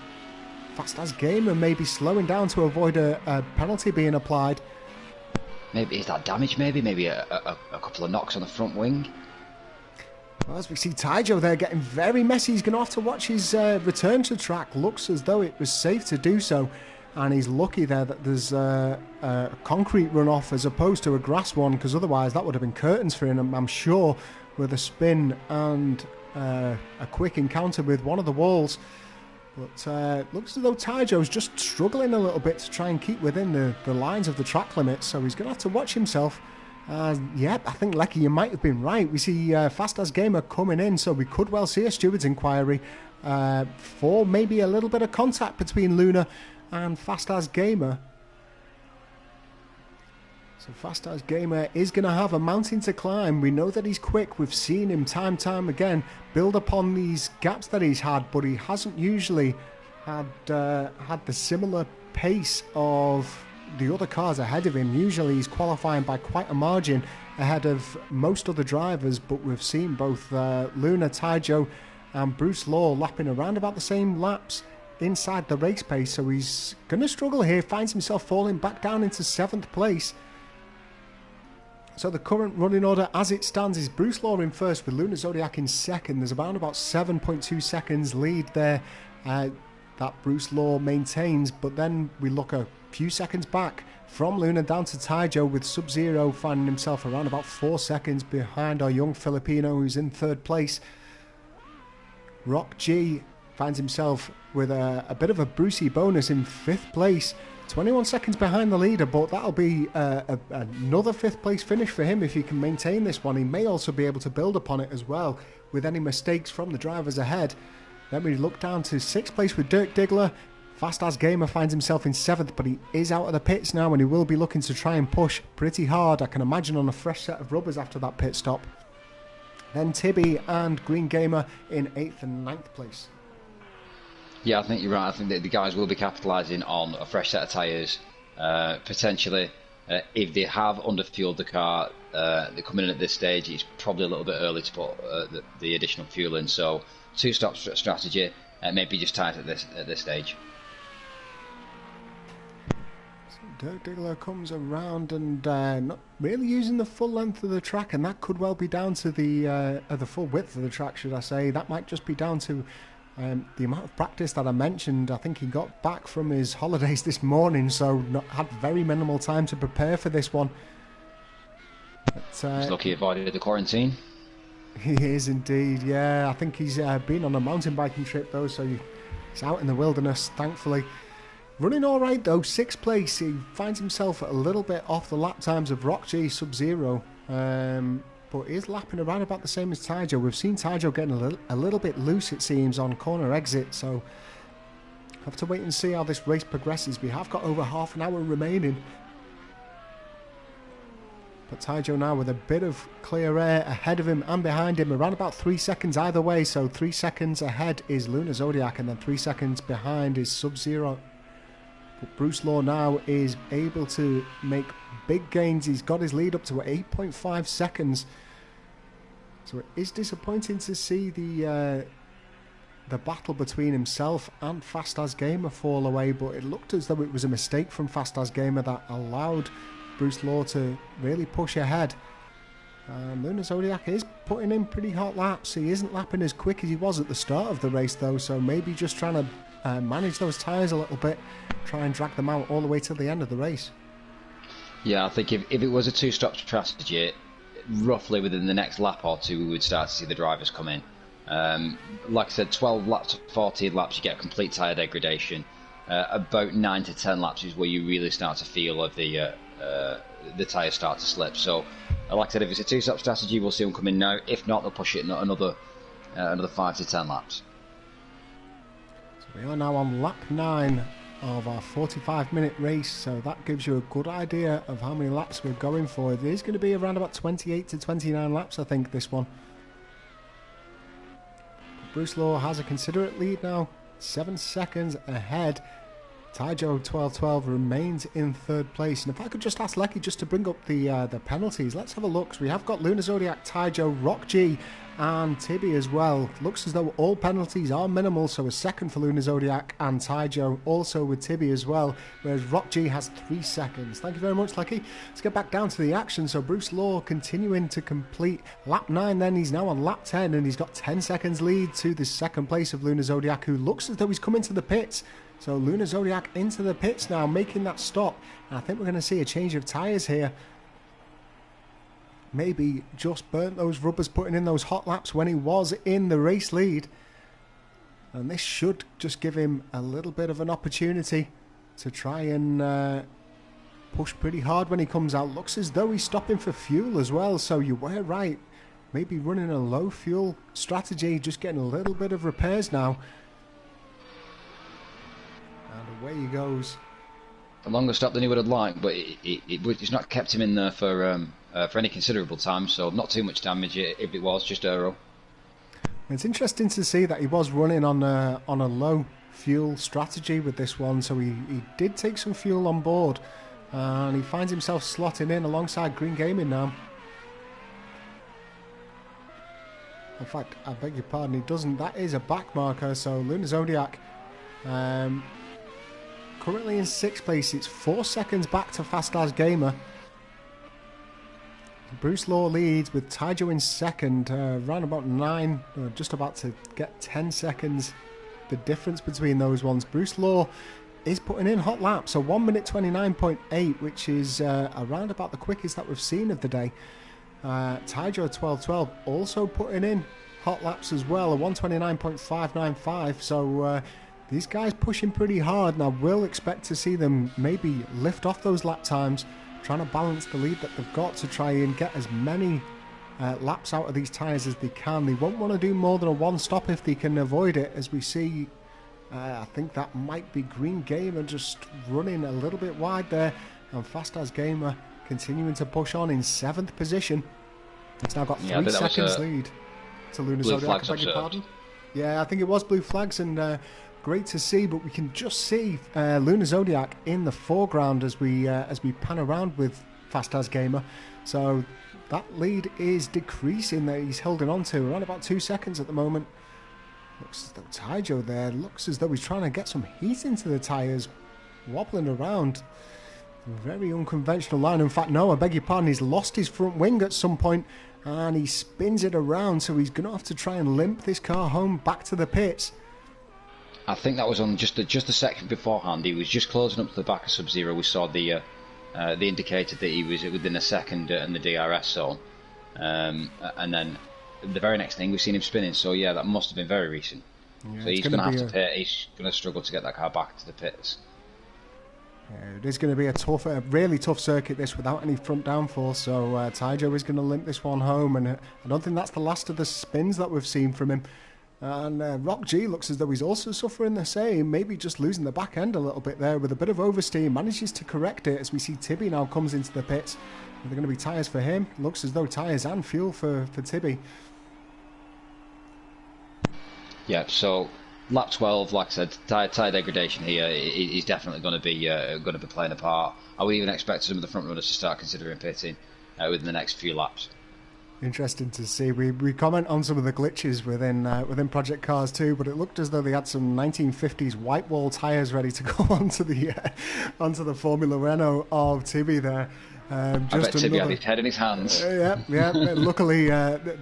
Fast As Gamer may be slowing down to avoid a penalty being applied.
Maybe is that damage? Maybe a couple of knocks on the front wing.
Well, as we see Tyjo there getting very messy, he's going to have to watch his return to track. Looks as though it was safe to do so, and he's lucky there that there's a concrete runoff as opposed to a grass one, because otherwise that would have been curtains for him, I'm sure, with a spin and a quick encounter with one of the walls. But looks as though Tyjo's just struggling a little bit to try and keep within the lines of the track limit, so he's going to have to watch himself. Yeah, I think, Lecky, you might have been right. We see Fast As Gamer coming in, so we could well see a steward's inquiry for maybe a little bit of contact between Luna and Fast As Gamer. So Fast As Gamer is going to have a mountain to climb. We know that he's quick. We've seen him time again build upon these gaps that he's had, but he hasn't usually had the similar pace of the other cars ahead of him. Usually he's qualifying by quite a margin ahead of most other drivers, but we've seen both Luna, Tyjo and Bruce Law lapping around about the same laps inside the race pace, so he's going to struggle here. Finds himself falling back down into 7th place. So the current running order as it stands is Bruce Law in first with Luna Zodiac in second. There's around about 7.2 seconds lead there that Bruce Law maintains, but then we look a few seconds back from Luna down to Tyjo, with Sub-Zero finding himself around about 4 seconds behind our young Filipino who's in 3rd place. Rock G finds himself with a bit of a Brucey bonus in 5th place. 21 seconds behind the leader, but that'll be another 5th place finish for him if he can maintain this one. He may also be able to build upon it as well with any mistakes from the drivers ahead. Then we look down to 6th place with Dirk Diggler. Fast As Gamer finds himself in 7th, but he is out of the pits now and he will be looking to try and push pretty hard, I can imagine, on a fresh set of rubbers after that pit stop. Then Tibby and Green Gamer in 8th and 9th place.
Yeah, I think you're right. I think that the guys will be capitalising on a fresh set of tyres. Potentially, if they have underfueled the car, they're coming in at this stage, it's probably a little bit early to put the additional fuel in. So, 2-stop strategy, maybe just tight at this stage.
So Dirk Diggler comes around and not really using the full length of the track, and that could well be down to the full width of the track, should I say. That might just be down to the amount of practice that I mentioned. I think he got back from his holidays this morning, so had very minimal time to prepare for this one. But,
he's lucky he avoided the quarantine.
He is indeed, yeah. I think he's been on a mountain biking trip though, so he's out in the wilderness, thankfully. Running all right though, 6th place. He finds himself a little bit off the lap times of Rock G Sub-Zero. But is lapping around about the same as Taijo. We've seen Taijo getting a little bit loose, it seems, on corner exit, so have to wait and see how this race progresses. We have got over half an hour remaining. But Taijo now with a bit of clear air ahead of him and behind him, around about 3 seconds either way, so 3 seconds ahead is Lunar Zodiac and then 3 seconds behind is Sub-Zero. But Bruce Law now is able to make big gains. He's got his lead up to 8.5 seconds. So it is disappointing to see the battle between himself and Fast As Gamer fall away, but it looked as though it was a mistake from Fast As Gamer that allowed Bruce Law to really push ahead. Lunar Zodiac is putting in pretty hot laps. He isn't lapping as quick as he was at the start of the race though, so maybe just trying to manage those tyres a little bit, try and drag them out all the way till the end of the race. Yeah,
I think if it was a 2-stop strategy, roughly within the next lap or two we would start to see the drivers come in. Like I said, 12 laps, 14 laps you get complete tyre degradation. About 9 to 10 laps is where you really start to feel of the tyres start to slip. So like I said, if it's a 2-stop strategy we'll see them come in now. If not, they'll push it another 5 to 10 laps.
So we are now on lap 9 of our 45-minute race, so that gives you a good idea of how many laps we're going for. It is going to be around about 28 to 29 laps, I think, this one. Bruce Law has a considerate lead now, 7 seconds ahead. Taijo 1212 remains in 3rd place. And if I could just ask Lecky just to bring up the penalties, let's have a look. So we have got Lunar Zodiac, Taijo, Rock G and Tibby as well. Looks as though all penalties are minimal, so a second for Lunar Zodiac and Taijo, also with Tibby as well, whereas Rock G has 3 seconds. Thank you very much, Lecky. Let's get back down to the action. So Bruce Law continuing to complete lap 9 then. He's now on lap 10 and he's got 10 seconds lead to the 2nd place of Lunar Zodiac, who looks as though he's coming to the pits. So Lunar Zodiac into the pits now, making that stop. And I think we're going to see a change of tyres here. Maybe just burnt those rubbers putting in those hot laps when he was in the race lead. And this should just give him a little bit of an opportunity to try and push pretty hard when he comes out. Looks as though he's stopping for fuel as well, so you were right. Maybe running a low fuel strategy, just getting a little bit of repairs now. And away he goes.
A longer stop than he would have liked, but it's not kept him in there for any considerable time, so not too much damage if it was just aero.
It's interesting to see that he was running on a low fuel strategy with this one, so he did take some fuel on board, and he finds himself slotting in alongside Green Gaming now. In fact, I beg your pardon, he doesn't. That is a back marker, so Lunar Zodiac currently in 6th place. It's 4 seconds back to Fast As Gamer. Bruce Law leads with Taijo in 2nd, around about 9, just about to get 10 seconds. The difference between those ones. Bruce Law is putting in hot laps, so 1 minute 29.8, which is around about the quickest that we've seen of the day. Taijo 1212 also putting in hot laps as well, a 129.595, so these guys pushing pretty hard, and I will expect to see them maybe lift off those lap times, trying to balance the lead that they've got to try and get as many laps out of these tyres as they can. They won't want to do more than a one stop if they can avoid it, as we see. I think that might be Green Gamer just running a little bit wide there, and Fast As Gamer continuing to push on in 7th position. It's now got 3 seconds lead to Luna Zodiac. I beg your pardon. Yeah, I think it was blue flags, and great to see, but we can just see Luna Zodiac in the foreground as we pan around with Fast As Gamer. So that lead is decreasing that he's holding on to, around about 2 seconds at the moment. Looks as though Taijo there looks as though he's trying to get some heat into the tyres, wobbling around. Very unconventional line. In fact, no, I beg your pardon, he's lost his front wing at some point, and he spins it around, so he's going to have to try and limp this car home back to the pits.
I think that was on just a second beforehand. He was just closing up to the back of Sub-Zero. We saw the indicator that he was within a second in the DRS zone, and then the very next thing we've seen him spinning. So yeah, that must have been very recent. Yeah, so he's going to have to pit. He's going to struggle to get that car back to the pits.
It is going to be a really tough circuit this without any front downforce, so Taijo is going to limp this one home, and I don't think that's the last of the spins that we've seen from him. And Rock G looks as though he's also suffering the same, maybe just losing the back end a little bit there with a bit of oversteer, manages to correct it as we see Tibby now comes into the pits. Are there going to be tyres for him? Looks as though tyres and fuel for Tibby.
Yeah, so lap 12, like I said, tyre degradation here is definitely going to be playing a part. I would even expect some of the front runners to start considering pitting within the next few laps.
Interesting to see. We comment on some of the glitches within Project Cars too, but it looked as though they had some 1950s white wall tyres ready to go onto the Formula Renault of Tibby there.
I bet Tibby had his head in his hands.
Yeah. Luckily,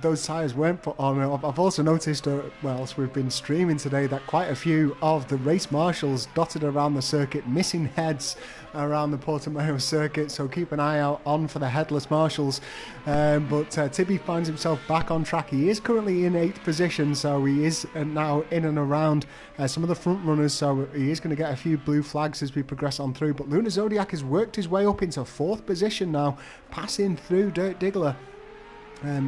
those tyres weren't put on. I've also noticed, as we've been streaming today, that quite a few of the race marshals dotted around the circuit, missing heads around the Portimao circuit, so keep an eye out for the headless marshals. But Tibby finds himself back on track. He is currently in 8th position, so he is now in and around some of the front runners, so he is going to get a few blue flags as we progress on through. But Luna Zodiac has worked his way up into 4th position now, passing through Dirt Diggler.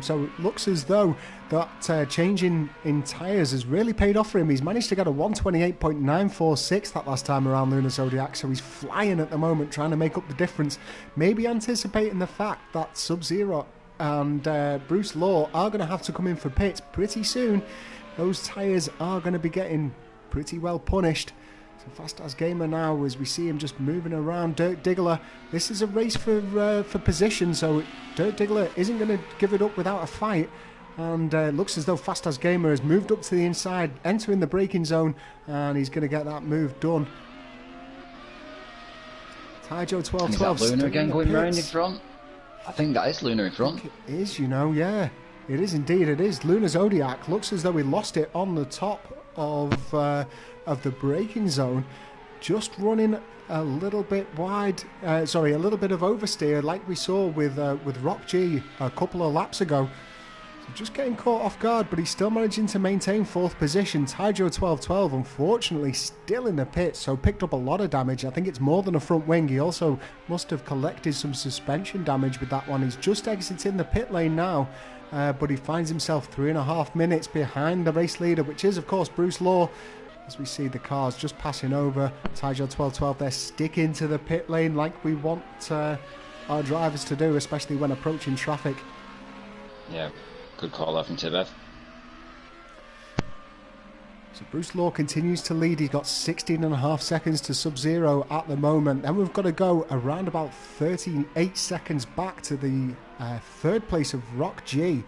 So it looks as though that change in tyres has really paid off for him. He's managed to get a 128.946 that last time around Luna Zodiac, so he's flying at the moment, trying to make up the difference. Maybe anticipating the fact that Sub-Zero and Bruce Law are going to have to come in for pits pretty soon. Those tyres are going to be getting pretty well punished. So Fast As Gamer now, as we see him just moving around Dirt Diggler. This is a race for position, so Dirt Diggler isn't going to give it up without a fight. And it looks as though Fast As Gamer has moved up to the inside, entering the braking zone, and he's going to get that move done. Taijo 12-12.
Is that Luna again going round in front? I think that is Luna in front.
I think it is, yeah. It is indeed, it is. Luna Zodiac looks as though he lost it on the top of the braking zone, just running a little bit wide, a little bit of oversteer like we saw with Rock G a couple of laps ago. So just getting caught off guard, but he's still managing to maintain 4th position. Taijo 12-12, unfortunately, still in the pits, so picked up a lot of damage. I think it's more than a front wing. He also must have collected some suspension damage with that one. He's just exiting the pit lane now, but he finds himself 3.5 minutes behind the race leader, which is, of course, Bruce Law. As we see the cars just passing over. Taijo 12-12 there, sticking to the pit lane like we want our drivers to do, especially when approaching traffic.
Yeah, good call there from Tibev.
So Bruce Law continues to lead. He's got 16.5 seconds to Sub-Zero at the moment. Then we've got to go around about 38 seconds back to the 3rd place of Rock G.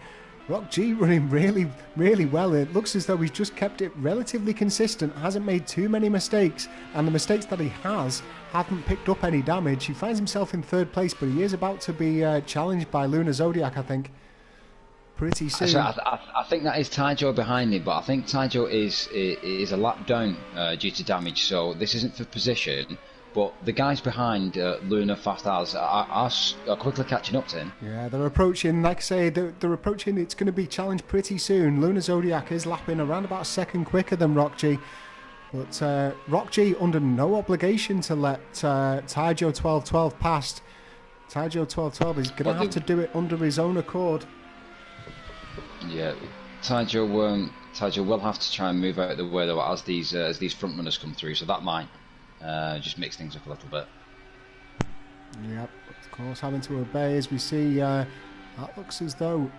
Rock G running really, really well. It looks as though he's just kept it relatively consistent, hasn't made too many mistakes, and the mistakes that he has haven't picked up any damage. He finds himself in 3rd place, but he is about to be challenged by Luna Zodiac, I think, pretty soon.
So I think that is Taijo behind him, but I think Taijo is a lap down due to damage, so this isn't for position. But the guys behind Luna Fast As are quickly catching up to him.
Yeah, they're approaching, like I say, they're approaching. It's going to be challenged pretty soon. Luna Zodiac is lapping around about a second quicker than Rock G. But Rock G under no obligation to let Taijo 1212 past. Taijo 1212 is going to have to do it under his own accord.
Yeah, Taijo will have to try and move out of the way though as these front runners come through, so that might just mix things up a little bit.
Yep, of course, having to obey as we see. That looks as though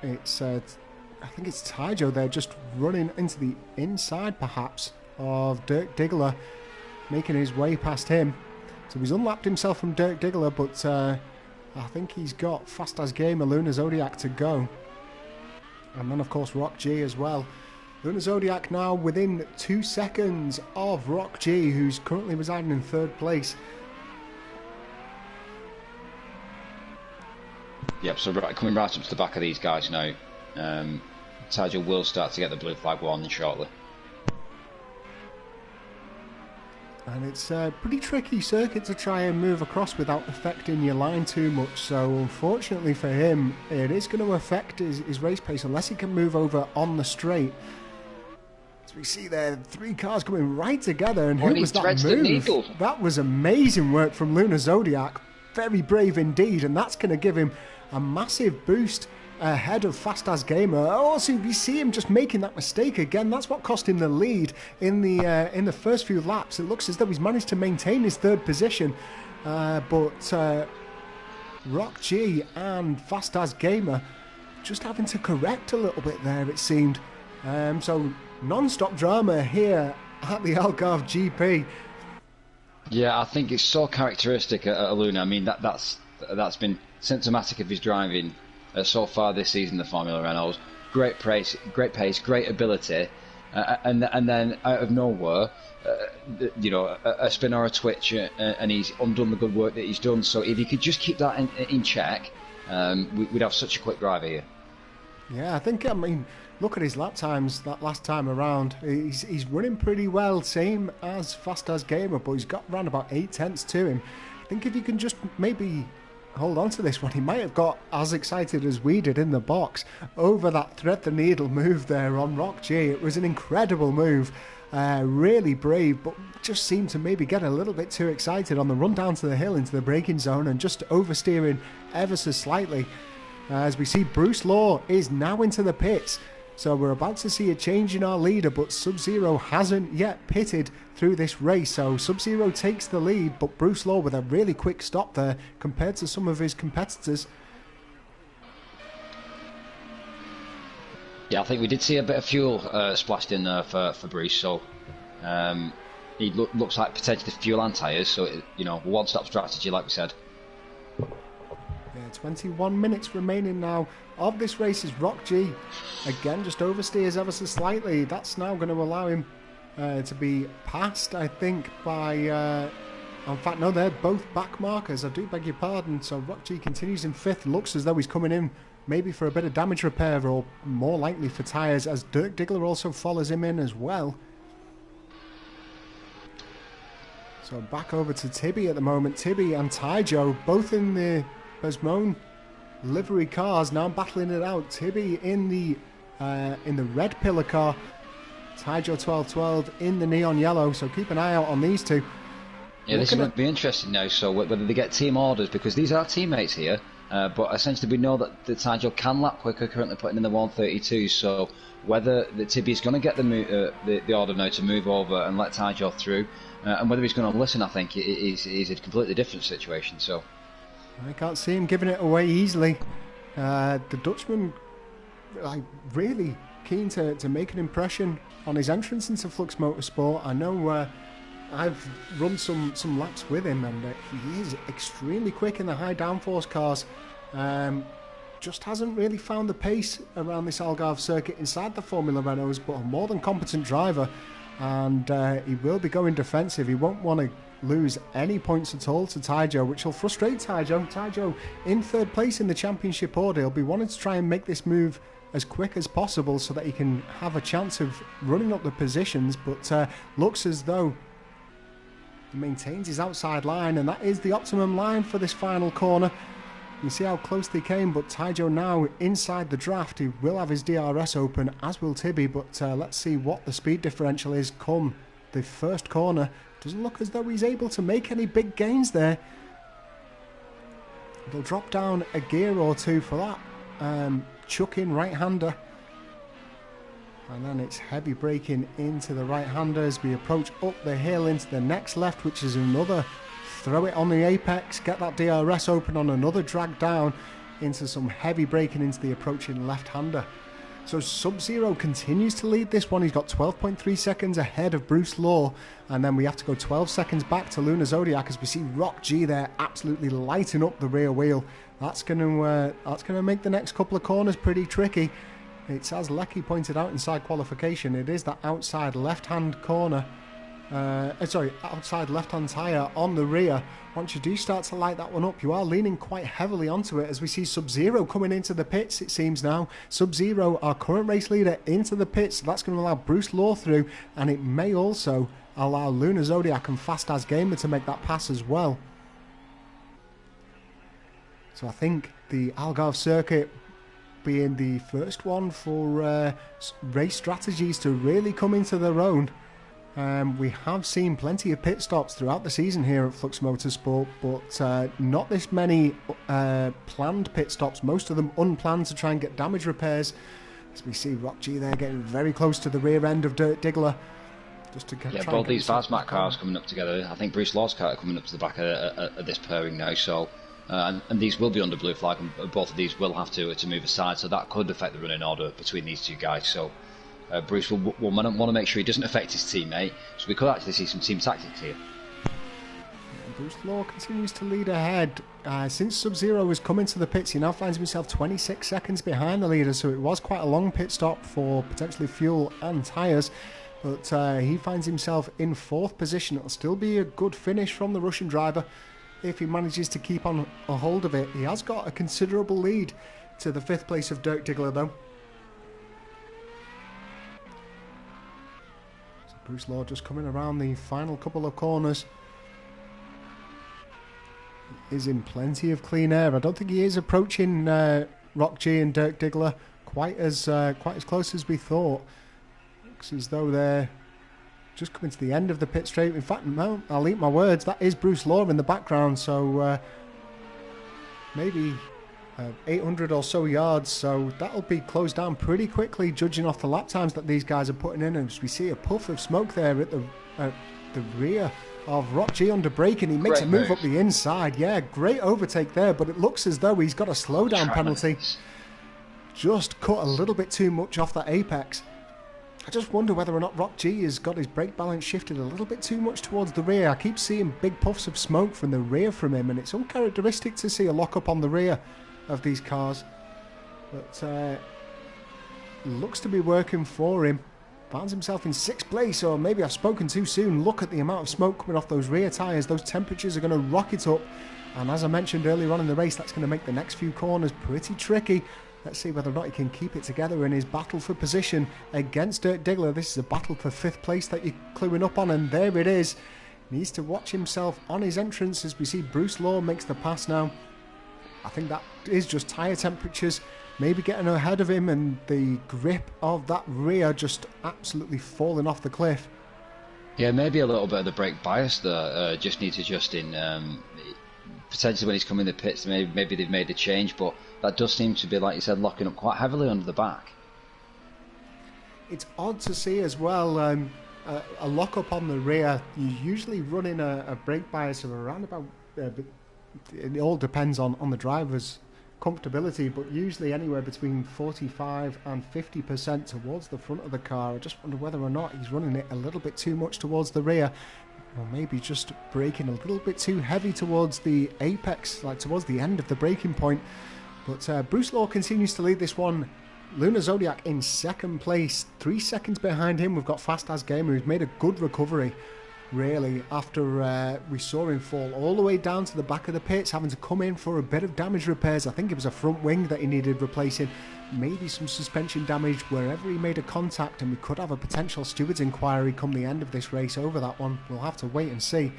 it's I think it's Taijo there just running into the inside perhaps of Dirk Diggler, making his way past him. So he's unlapped himself from Dirk Diggler, but I think he's got Fast As Gamer, Luna Zodiac to go. And then of course Rock G as well. Luna Zodiac now within 2 seconds of Rock G, who's currently residing in 3rd place.
Yep, so coming right up to the back of these guys now. Taijo will start to get the blue flag warning shortly.
And it's a pretty tricky circuit to try and move across without affecting your line too much. So unfortunately for him, it is going to affect his race pace unless he can move over on the straight. As we see there, 3 cars coming right together. And who was that move? That was amazing work from Luna Zodiac. Very brave indeed. And that's going to give him a massive boost ahead of Fast As Gamer. Also, we see him just making that mistake again. That's what cost him the lead in the first few laps. It looks as though he's managed to maintain his 3rd position, but Rock G and Fast As Gamer just having to correct a little bit there, it seemed. So non-stop drama here at the Algarve GP.
Yeah, I think it's so characteristic of Luna. I mean, that's been symptomatic of his driving so far this season, the Formula Renaults. Great pace, great ability, and then out of nowhere, a spin or a twitch, and he's undone the good work that he's done. So if he could just keep that in check, we'd have such a quick driver here.
Yeah, I mean, look at his lap times that last time around. He's running pretty well, same as Fast As Gamer, but he's got around about 8 tenths to him. I think if you can just maybe hold on to this one, he might have got as excited as we did in the box over that thread the needle move there on Rock G. It was an incredible move, really brave, but just seemed to maybe get a little bit too excited on the run down to the hill into the braking zone and just oversteering ever so slightly. As we see, Bruce Law is now into the pits. So we're about to see a change in our leader, but Sub-Zero hasn't yet pitted through this race. So Sub-Zero takes the lead, but Bruce Law with a really quick stop there compared to some of his competitors.
Yeah, I think we did see a bit of fuel splashed in there for Bruce, so he looks like potentially fuel and tyres, so one-stop strategy like we said.
Yeah, 21 minutes remaining now of this race is Rock G. Again, just oversteers ever so slightly. That's now going to allow him to be passed, I think, by... in fact, no, they're both back markers. I do beg your pardon. So Rock G continues in 5th. Looks as though he's coming in maybe for a bit of damage repair or more likely for tyres, as Dirk Diggler also follows him in as well. So back over to Tibby at the moment. Tibby and Taijo both in the Besmone livery cars, now battling it out. Tibby in the red pillar car, Taijo 1212 in the neon yellow, so keep an eye out on these two.
Yeah, this is going to be interesting now, so whether they get team orders, because these are teammates here, but essentially we know that the Taijo can lap quicker, currently putting in the 132, so whether the Tibby's going to get the order now to move over and let Taijo through, and whether he's going to listen, I think, is a completely different situation. So
I can't see him giving it away easily. The Dutchman, really keen to make an impression on his entrance into Flux Motorsport. I know I've run some laps with him, and he is extremely quick in the high downforce cars. Just hasn't really found the pace around this Algarve circuit inside the Formula Renaults, but a more than competent driver, and he will be going defensive. He won't want to lose any points at all to Taijo, which will frustrate Taijo. Taijo in 3rd place in the championship order. He'll be wanting to try and make this move as quick as possible so that he can have a chance of running up the positions, but looks as though he maintains his outside line, and that is the optimum line for this final corner. You see how close they came, but Taijo now inside the draft. He will have his DRS open, as will Tibby, but let's see what the speed differential is come the first corner. Doesn't look as though he's able to make any big gains there. They'll drop down a gear or two for that chuck-in right-hander. And then it's heavy braking into the right-hander as we approach up the hill into the next left, which is another throw it on the apex, get that DRS open on another drag down into some heavy braking into the approaching left-hander. So Sub-Zero continues to lead this one. He's got 12.3 seconds ahead of Bruce Law, and then we have to go 12 seconds back to Lunar Zodiac as we see Rock G there absolutely lighting up the rear wheel. That's going to make the next couple of corners pretty tricky. It's, as Lecky pointed out inside qualification, it is that outside left-hand corner. Outside left-hand tyre on the rear. Once you do start to light that one up, you are leaning quite heavily onto it as we see Sub-Zero coming into the pits, it seems now. Sub-Zero, our current race leader, into the pits. So that's going to allow Bruce Law through, and it may also allow Lunar Zodiac and Fast As Gamer to make that pass as well. So I think the Algarve circuit being the first one for race strategies to really come into their own. We have seen plenty of pit stops throughout the season here at Flux Motorsport, but not this many planned pit stops, most of them unplanned to try and get damage repairs. As we see Rock G there getting very close to the rear end of Dirt Diggler. Just to
both these Vazmat cars coming up together. I think Bruce Law's car coming up to the back of this pairing now, so and these will be under blue flag, and both of these will have to move aside, so that could affect the running order between these two guys. So Bruce will want to make sure he doesn't affect his teammate, so we could actually see some team tactics here.
Bruce Law continues to lead ahead. Since Sub-Zero has come into the pits, he now finds himself 26 seconds behind the leader, so it was quite a long pit stop for potentially fuel and tyres, but he finds himself in 4th position. It'll still be a good finish from the Russian driver if he manages to keep on a hold of it. He has got a considerable lead to the 5th place of Dirt Diggler though. So Bruce Law just coming around the final couple of corners. He is in plenty of clean air. I don't think he is approaching Rock G and Dirt Diggler quite as close as we thought. Looks as though they're just coming to the end of the pit straight. In fact, no, I'll eat my words. That is Bruce Law in the background, so maybe 800 or so yards. So that'll be closed down pretty quickly, judging off the lap times that these guys are putting in. And we see a puff of smoke there at the rear of Rock G under brake, and he makes a move up the inside. Yeah, great overtake there, but it looks as though he's got a slowdown penalty. Just cut a little bit too much off that apex. I just wonder whether or not Rock G has got his brake balance shifted a little bit too much towards the rear. I keep seeing big puffs of smoke from the rear from him, and it's uncharacteristic to see a lock-up on the rear of these cars. But looks to be working for him. Finds himself in 6th place, or maybe I've spoken too soon. Look at the amount of smoke coming off those rear tyres. Those temperatures are going to rocket up. And as I mentioned earlier on in the race, that's going to make the next few corners pretty tricky. Let's see whether or not he can keep it together in his battle for position against Dirt Diggler. This is a battle for 5th place that you're cluing up on, and there it is. Needs to watch himself on his entrance as we see Bruce Law makes the pass now. I think that is just tyre temperatures maybe getting ahead of him, and the grip of that rear just absolutely falling off the cliff.
Yeah, maybe a little bit of the brake bias there. Just needs adjusting. Potentially when he's coming in the pits, maybe they've made a change, but that does seem to be, like you said, locking up quite heavily under the back.
It's odd to see as well, a lock-up on the rear. You're usually running a brake bias of around about, it all depends on the driver's comfortability, but usually anywhere between 45 and 50% towards the front of the car. I just wonder whether or not he's running it a little bit too much towards the rear, or maybe just braking a little bit too heavy towards the apex, like towards the end of the braking point. But Bruce Law continues to lead this one. Lunar Zodiac in 2nd place. 3 seconds behind him, we've got Fast As Gamer, who's made a good recovery, really, after we saw him fall all the way down to the back of the pits, having to come in for a bit of damage repairs. I think it was a front wing that he needed replacing, maybe some suspension damage wherever he made a contact, and we could have a potential stewards inquiry come the end of this race over that one. We'll have to wait and see.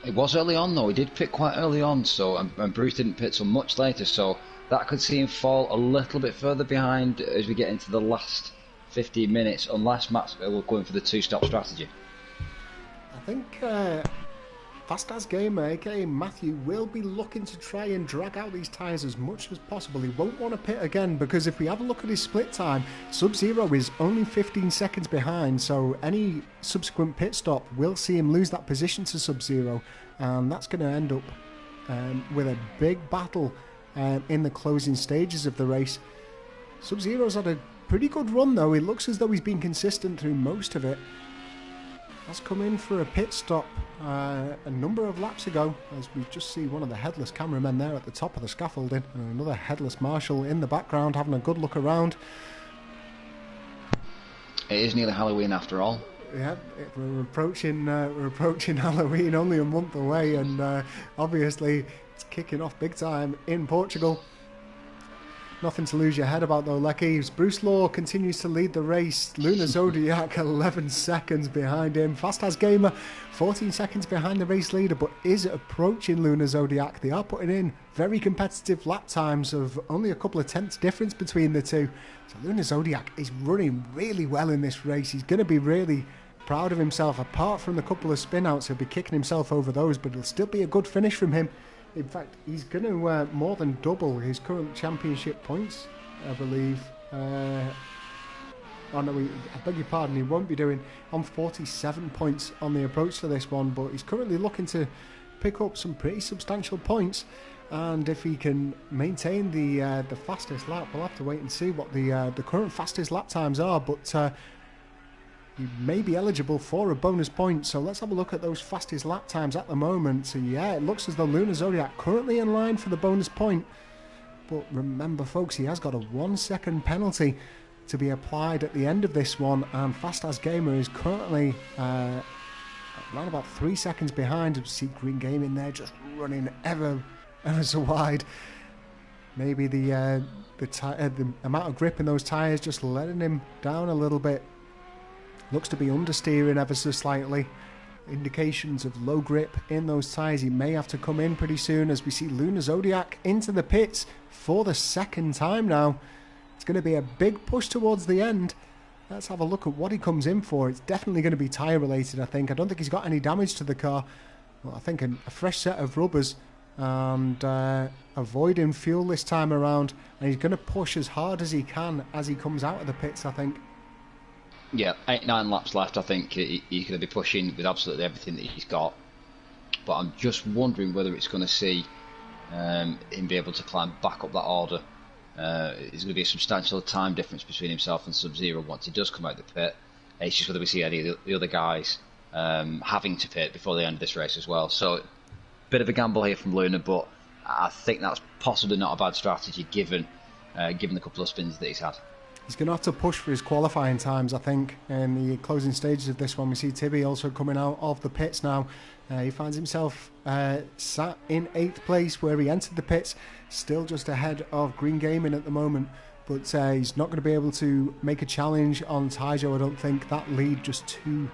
It was early on though. He did pit quite early on, so and Bruce didn't pit till much later, so that could see him fall a little bit further behind as we get into the last 15 minutes, unless Max will go in for the two-stop strategy.
I think Fast As Gamer, aka Matthew, will be looking to try and drag out these tyres as much as possible. He won't want to pit again, because if we have a look at his split time, Sub-Zero is only 15 seconds behind, so any subsequent pit stop will see him lose that position to Sub-Zero, and that's going to end up with a big battle in the closing stages of the race. Sub-Zero's had a pretty good run though. It looks as though he's been consistent through most of it. Has come in for a pit stop a number of laps ago, as we just see one of the headless cameramen there at the top of the scaffolding, and another headless marshal in the background having a good look around.
It is nearly Halloween after all.
Yeah, we're approaching Halloween, only a month away, and obviously it's kicking off big time in Portugal. Nothing to lose your head about though, Lecky. Bruce Law continues to lead the race. Luna Zodiac 11 seconds behind him. Fast As Gamer 14 seconds behind the race leader, but is approaching Luna Zodiac. They are putting in very competitive lap times of only a couple of tenths difference between the two. So Luna Zodiac is running really well in this race. He's going to be really proud of himself. Apart from the couple of spin outs, he'll be kicking himself over those, but it'll still be a good finish from him. In fact, he's going to more than double his current championship points, I believe. Oh no, I beg your pardon, he won't be doing on 47 points on the approach to this one, but he's currently looking to pick up some pretty substantial points. And if he can maintain the fastest lap, we'll have to wait and see what the current fastest lap times are. But he may be eligible for a bonus point, so let's have a look at those fastest lap times at the moment. So yeah, it looks as though Luna Zodiac currently in line for the bonus point, but remember folks, he has got a 1 second penalty to be applied at the end of this one, and Fast As Gamer is currently around about 3 seconds behind. See Green Gaming there just running ever so wide. Maybe the amount of grip in those tyres just letting him down a little bit. Looks to be understeering ever so slightly. Indications of low grip in those tyres. He may have to come in pretty soon, as we see Luna Zodiac into the pits for the second time now. It's going to be a big push towards the end. Let's have a look at what he comes in for. It's definitely going to be tyre related, I think. I don't think he's got any damage to the car. Well, I think a fresh set of rubbers and avoiding fuel this time around. And he's going to push as hard as he can as he comes out of the pits, I think.
Yeah, 8-9 laps left. I think he's going to be pushing with absolutely everything that he's got. But I'm just wondering whether it's going to see him be able to climb back up that order. There's going to be a substantial time difference between himself and Sub-Zero once he does come out of the pit. It's just whether we see any of the other guys having to pit before the end of this race as well. So, bit of a gamble here from Luna, but I think that's possibly not a bad strategy given the couple of spins that he's had.
He's going to have to push for his qualifying times, I think, in the closing stages of this one. We see Tibby also coming out of the pits now. He finds himself sat in 8th place where he entered the pits, still just ahead of Green Gaming at the moment. But he's not going to be able to make a challenge on Taijo, I don't think. That lead just too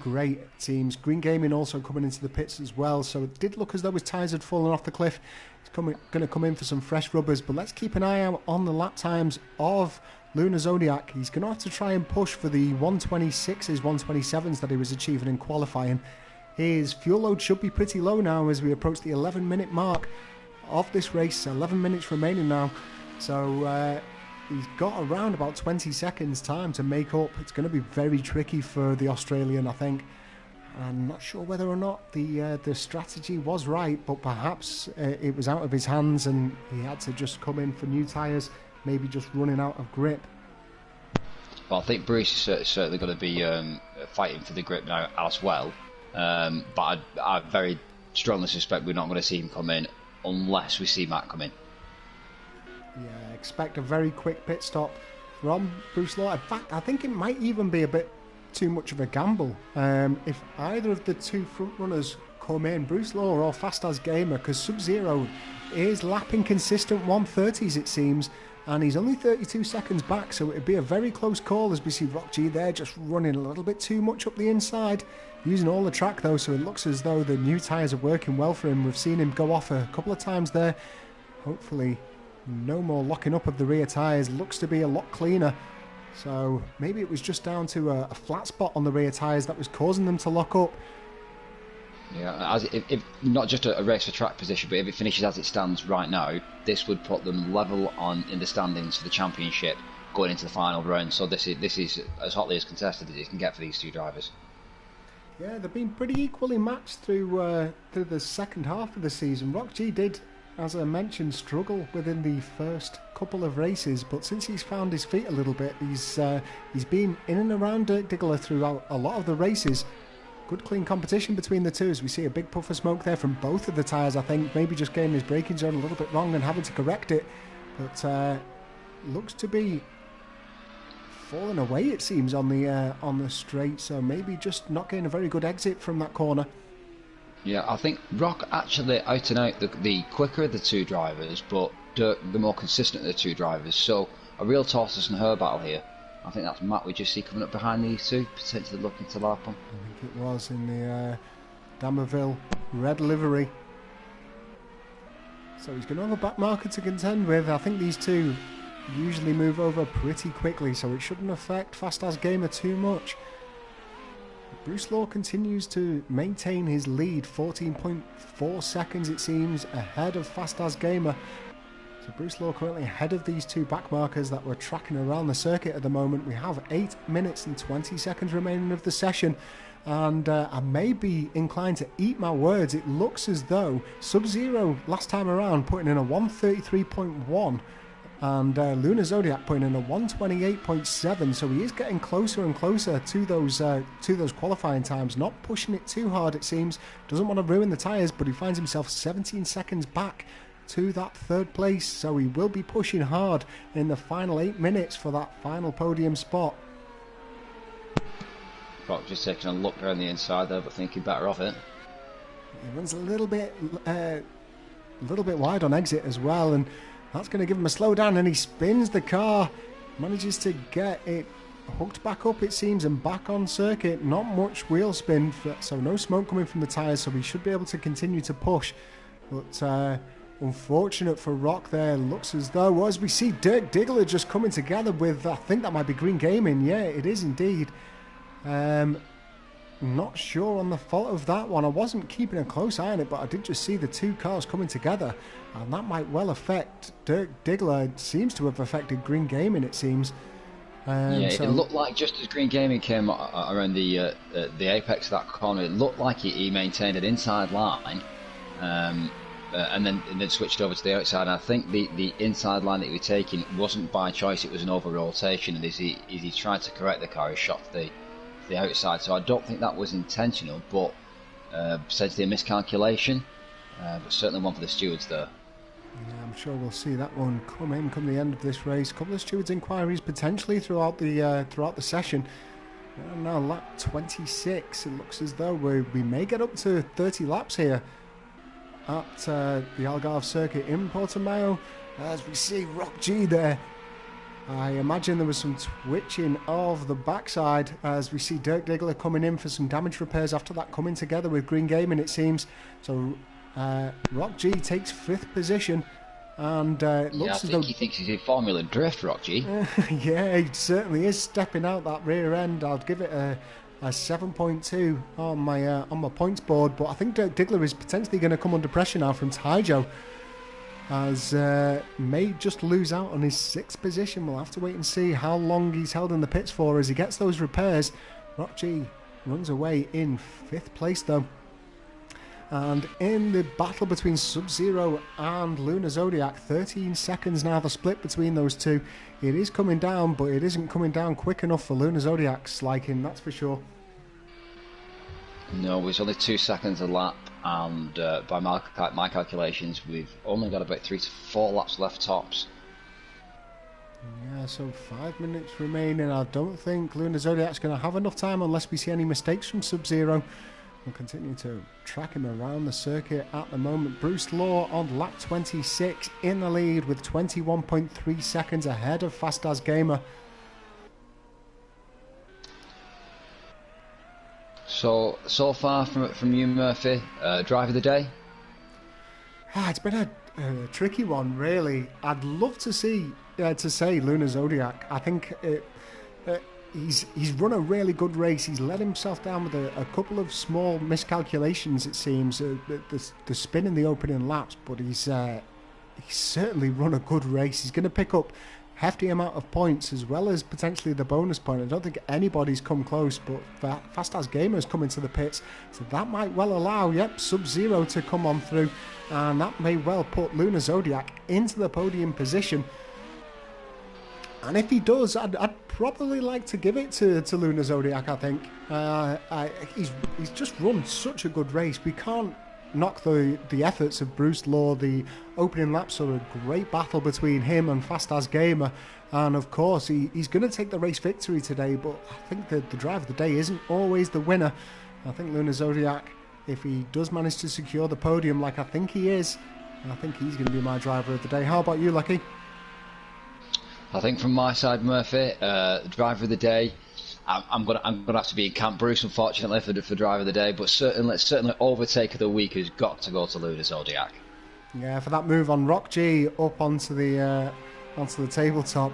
great teams. Green Gaming also coming into the pits as well, so it did look as though his tyres had fallen off the cliff. Going to come in for some fresh rubbers, but let's keep an eye out on the lap times of Luna Zodiac. He's going to have to try and push for the 126s, 127s that he was achieving in qualifying. His fuel load should be pretty low now as we approach the 11-minute mark of this race. 11 minutes remaining now, so he's got around about 20 seconds time to make up. It's going to be very tricky for the Australian, I think. I'm not sure whether or not the strategy was right, but perhaps it was out of his hands and he had to just come in for new tyres, maybe just running out of grip.
Well, I think Bruce is certainly going to be fighting for the grip now as well, but I very strongly suspect we're not going to see him come in unless we see Matt come in.
Yeah, expect a very quick pit stop from Bruce Law. In fact, I think it might even be a bit too much of a gamble if either of the two front runners come in, Bruce Law or Fast As Gamer, because Sub-Zero is lapping consistent 130s it seems, and he's only 32 seconds back, so it'd be a very close call as we see Rock G there just running a little bit too much up the inside. using all the track though, so it looks as though the new tyres are working well for him. We've seen him go off a couple of times there. Hopefully no more locking up of the rear tyres. Looks to be a lot cleaner. So maybe it was just down to a flat spot on the rear tyres that was causing them to lock up.
Yeah, if not just a race for track position, but if it finishes as it stands right now, this would put them level in the standings for the championship going into the final round. So this is as hotly as contested as it can get for these two drivers.
Yeah, they've been pretty equally matched through the second half of the season. Rock G did, as I mentioned, struggle within the first couple of races, but since he's found his feet a little bit, he's been in and around Dirk Diggler throughout a lot of the races. Good clean competition between the two, as we see a big puff of smoke there from both of the tyres. I think maybe just getting his braking zone a little bit wrong and having to correct it, but looks to be falling away, it seems, on the straight, so maybe just not getting a very good exit from that corner.
Yeah, I think Rock actually out and out the quicker of the two drivers, but Dirk the more consistent of the two drivers, so a real tortoise and hare battle here. I think that's Matt we just see coming up behind these two, potentially looking to lap them.
I think it was in the Damerville red livery. So he's going to have a back marker to contend with. I think these two usually move over pretty quickly, so it shouldn't affect Fast As Gamer too much. Bruce Law continues to maintain his lead, 14.4 seconds it seems ahead of Fast As Gamer. So Bruce Law currently ahead of these two back markers that we're tracking around the circuit at the moment. We have 8 minutes and 20 seconds remaining of the session, and I may be inclined to eat my words. It looks as though Sub-Zero last time around putting in a 133.1 and Lunar Zodiac putting in a 128.7, so he is getting closer and closer to those qualifying times, not pushing it too hard it seems, doesn't want to ruin the tyres, but he finds himself 17 seconds back to that third place, so he will be pushing hard in the final 8 minutes for that final podium spot.
Rock just taking a look around the inside there, but thinking better of it.
He runs a little bit wide on exit as well, and that's going to give him a slowdown, and he spins the car, manages to get it hooked back up it seems and back on circuit. Not much wheel spin, so no smoke coming from the tyres, so he should be able to continue to push, but unfortunate for Rock there. Looks as though, as we see Dirk Diggler just coming together with, I think that might be Green Gaming. Yeah, it is indeed. Not sure on the fault of that one. I wasn't keeping a close eye on it, but I did just see the two cars coming together, and that might well affect Dirk Diggler. It seems to have affected Green Gaming, it seems.
Yeah, so it looked like just as Green Gaming came around the apex of that corner, it looked like he maintained an inside line, and then switched over to the outside. And I think the inside line that he was taking wasn't by choice, it was an over rotation, and as he tried to correct the car, he shot the outside. So I don't think that was intentional, but potentially a miscalculation, but certainly one for the stewards there.
Yeah, I'm sure we'll see that one come the end of this race. A couple of stewards' inquiries potentially throughout the session. And now lap 26, it looks as though we may get up to 30 laps here at the Algarve circuit in Portimao, as we see Rock G there. I imagine there was some twitching of the backside as we see Dirk Diggler coming in for some damage repairs after that coming together with Green Gaming, it seems. So Rock G takes 5th position, and it looks as though
he thinks he's in Formula Drift, Rock G.
Yeah, he certainly is stepping out that rear end. I'll give it a 7.2 on my points board, but I think Dirk Diggler is potentially going to come under pressure now from Taijo, as may just lose out on his 6th position. We'll have to wait and see how long he's held in the pits for as he gets those repairs. Rock G runs away in 5th place though. And in the battle between Sub-Zero and Lunar Zodiac, 13 seconds now the split between those two. It is coming down, but it isn't coming down quick enough for Lunar Zodiac's liking, that's for sure.
No, it's only 2 seconds a lap, and by my calculations, we've only got about 3 to 4 laps left tops.
Yeah, so 5 minutes remaining. I don't think Lunar Zodiac's going to have enough time unless we see any mistakes from Sub-Zero. We'll continue to track him around the circuit at the moment. Bruce Law on lap 26 in the lead with 21.3 seconds ahead of Fast As Gamer.
So far from you, Murphy, drive of the day?
It's been a tricky one, really. I'd love to say Lunar Zodiac. I think he's run a really good race. He's let himself down with a couple of small miscalculations, it seems, the spin in the opening laps, but he's certainly run a good race. He's going to pick up hefty amount of points as well as potentially the bonus point. I don't think anybody's come close, but Fast As Gamer's come into the pits, so that might well allow Sub-Zero to come on through, and that may well put Lunar Zodiac into the podium position. And if he does, I'd probably like to give it to Lunar Zodiac, I think. He's just run such a good race. We can't knock the efforts of Bruce Law. The opening laps are a great battle between him and Fast As Gamer, and of course he's going to take the race victory today, but I think the drive of the day isn't always the winner. I think Lunar Zodiac, if he does manage to secure the podium like I think he is, I think he's going to be my driver of the day. How about you, Lucky?
I think from my side, Murphy, driver of the day, I'm gonna have to be in Camp Bruce, unfortunately, for driver of the day. But certainly overtake of the week has got to go to Lunar Zodiac.
Yeah, for that move on Rock G up onto the tabletop.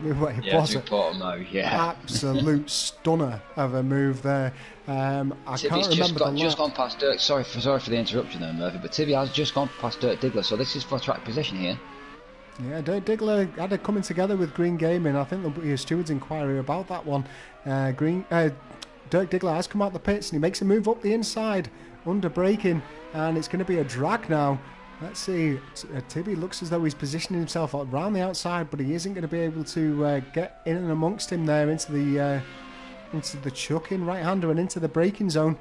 Absolute stunner of a move there. I can't remember
just gone past Dirk. Sorry for the interruption there, Murphy, but Tibby has just gone past Dirk Diggler, so this is for track position here.
Yeah, Dirk Diggler had a coming together with Green Gaming. I think there'll be a steward's inquiry about that one. Dirk Diggler has come out the pits and he makes a move up the inside, under braking, and it's going to be a drag now. Let's see, Tibby looks as though he's positioning himself around the outside, but he isn't going to be able to get in and amongst him there into the chuck-in right-hander and into the braking zone.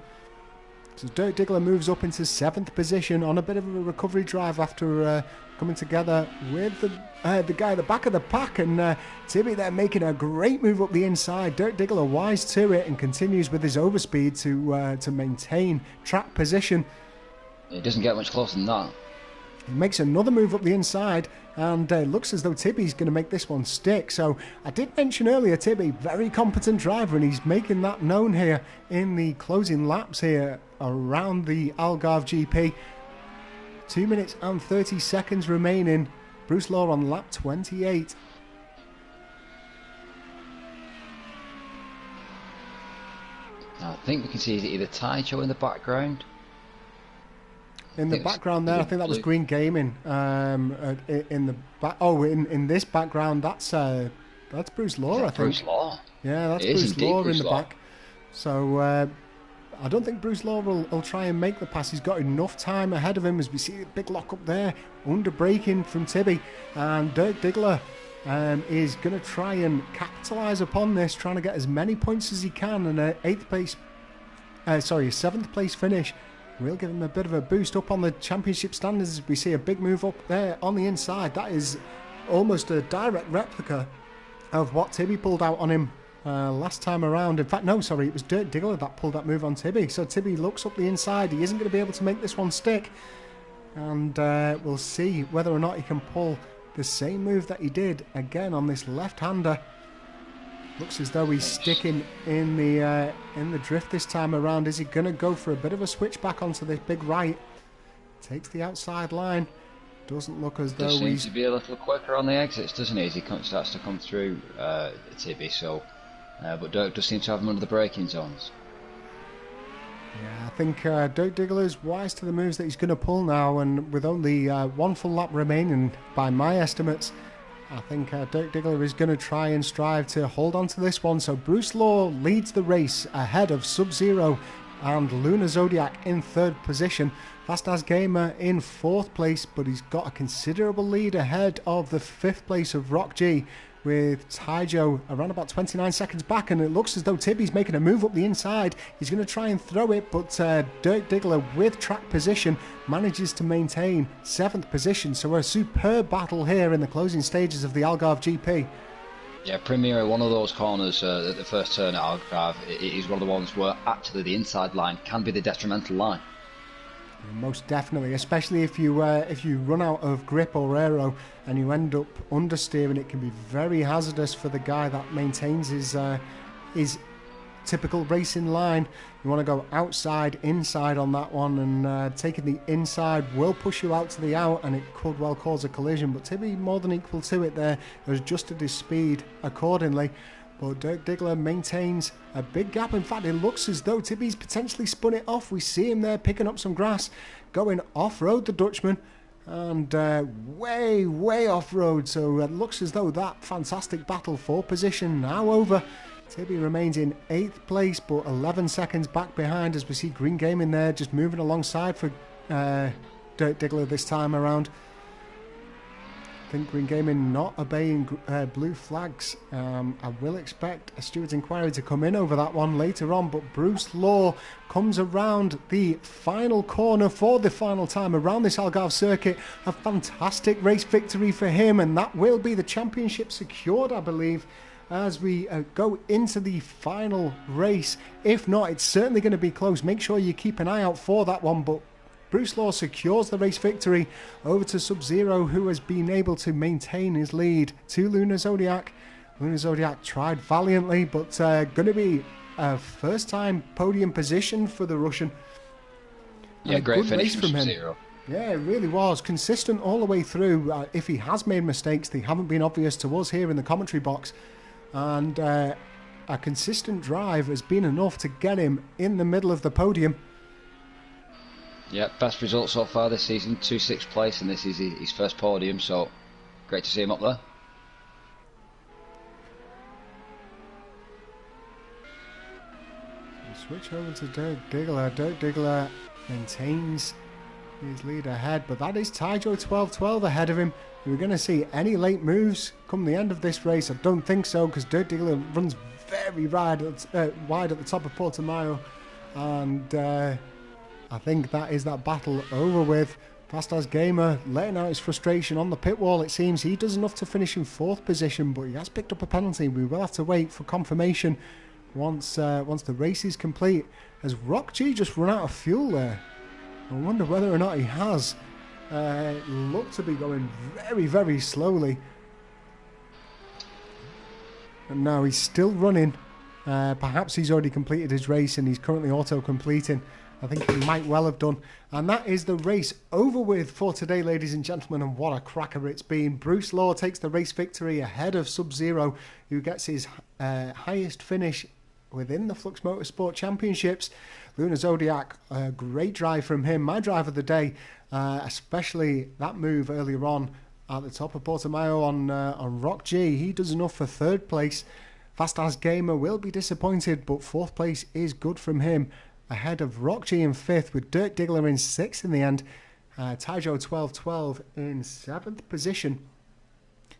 So Dirk Diggler moves up into 7th position on a bit of a recovery drive after coming together with the guy at the back of the pack, and Tibby there making a great move up the inside. Dirk Diggler wise to it and continues with his overspeed to maintain track position.
It doesn't get much closer than that.
He makes another move up the inside, and looks as though Tibby's going to make this one stick. So I did mention earlier, Tibby, very competent driver, and he's making that known here in the closing laps here around the Algarve GP. 2 minutes and 30 seconds remaining. Bruce Law on lap 28.
I think we can see either Taicho in the background.
In the background there, I think that was Green Gaming. In the back, in this background, that's Bruce Law. I think.
Bruce Law.
Yeah, that's Bruce Law in the back. So I don't think Bruce Law will try and make the pass. He's got enough time ahead of him as we see a big lock up there, under braking from Tibby, and Dirk Diggler is going to try and capitalise upon this, trying to get as many points as he can, and a 7th place finish. We'll give him a bit of a boost up on the championship standards as we see a big move up there on the inside. That is almost a direct replica of what Tibby pulled out on him last time around. In fact, no, sorry, it was Dirk Diggler that pulled that move on Tibby. So Tibby looks up the inside. He isn't going to be able to make this one stick. And we'll see whether or not he can pull the same move that he did again on this left-hander. Looks as though he's sticking in the drift this time around. Is he going to go for a bit of a switch back onto this big right? Takes the outside line. Doesn't look as though he's...
seems to be a little quicker on the exits, doesn't he? As he starts to come through Tibby. So, but Dirk does seem to have him under the braking zones.
Yeah, I think Dirk Diggler is wise to the moves that he's going to pull now, and with only one full lap remaining by my estimates, I think Dirk Diggler is going to try and strive to hold on to this one. So Bruce Law leads the race ahead of Sub-Zero and Lunar Zodiac in 3rd position. Fast As Gamer in 4th place, but he's got a considerable lead ahead of the 5th place of Rock G, with Taijo around about 29 seconds back, and it looks as though Tibby's making a move up the inside. He's going to try and throw it, but Dirk Diggler with track position manages to maintain 7th position. So a superb battle here in the closing stages of the Algarve GP.
Yeah, Premier, one of those corners at the first turn at Algarve, it is one of the ones where actually the inside line can be the detrimental line.
Most definitely, especially if you run out of grip or aero and you end up understeering, it can be very hazardous for the guy that maintains his typical racing line. You want to go outside, inside on that one, and taking the inside will push you out to the out, and it could well cause a collision. But Tibby more than equal to it there. He adjusted his speed accordingly. But Dirk Diggler maintains a big gap. In fact, it looks as though Tibby's potentially spun it off. We see him there picking up some grass, going off-road, the Dutchman, and way off-road. So it looks as though that fantastic battle for position now over. Tibby remains in 8th place, but 11 seconds back behind as we see Green Gaming there just moving alongside for Dirk Diggler this time around. I think Green Gaming not obeying blue flags. I will expect a steward's inquiry to come in over that one later on, but Bruce Law comes around the final corner for the final time around this Algarve circuit. A fantastic race victory for him, and that will be the championship secured, I believe, as we go into the final race. If not, it's certainly going to be close. Make sure you keep an eye out for that one, but Bruce Law secures the race victory over to Sub-Zero, who has been able to maintain his lead to Lunar Zodiac. Lunar Zodiac tried valiantly, but going to be a first-time podium position for the Russian.
Yeah, great finish from Sub-Zero.
Yeah, it really was. Consistent all the way through. If he has made mistakes, they haven't been obvious to us here in the commentary box. And a consistent drive has been enough to get him in the middle of the podium.
Yeah, best result so far this season, 6th place, and this is his first podium, so great to see him up there.
Switch over to Dirk Diggler. Dirk Diggler maintains his lead ahead, but that is Tyjo 12-12 ahead of him. Are we going to see any late moves come the end of this race? I don't think so, because Dirk Diggler runs very wide at the top of Portimao, and I think that is that battle over with. Fast as Gamer letting out his frustration on the pit wall. It seems he does enough to finish in 4th position, but he has picked up a penalty. We will have to wait for confirmation once the race is complete. Has Rock G just run out of fuel there? I wonder whether or not he has. Looked to be going very slowly, and now he's still running. Perhaps he's already completed his race and he's currently auto-completing. I think he might well have done. And that is the race over with for today, ladies and gentlemen, and what a cracker it's been. Bruce Law takes the race victory ahead of Sub-Zero, who gets his highest finish within the Flux Motorsport Championships. Lunar Zodiac, a great drive from him. My drive of the day, especially that move earlier on at the top of Portimao on Rock G. He does enough for 3rd place. Fast As Gamer will be disappointed, but 4th place is good from him, ahead of Rock G in 5th, with Dirk Diggler in 6th in the end. Tyjo 12-12 in 7th position.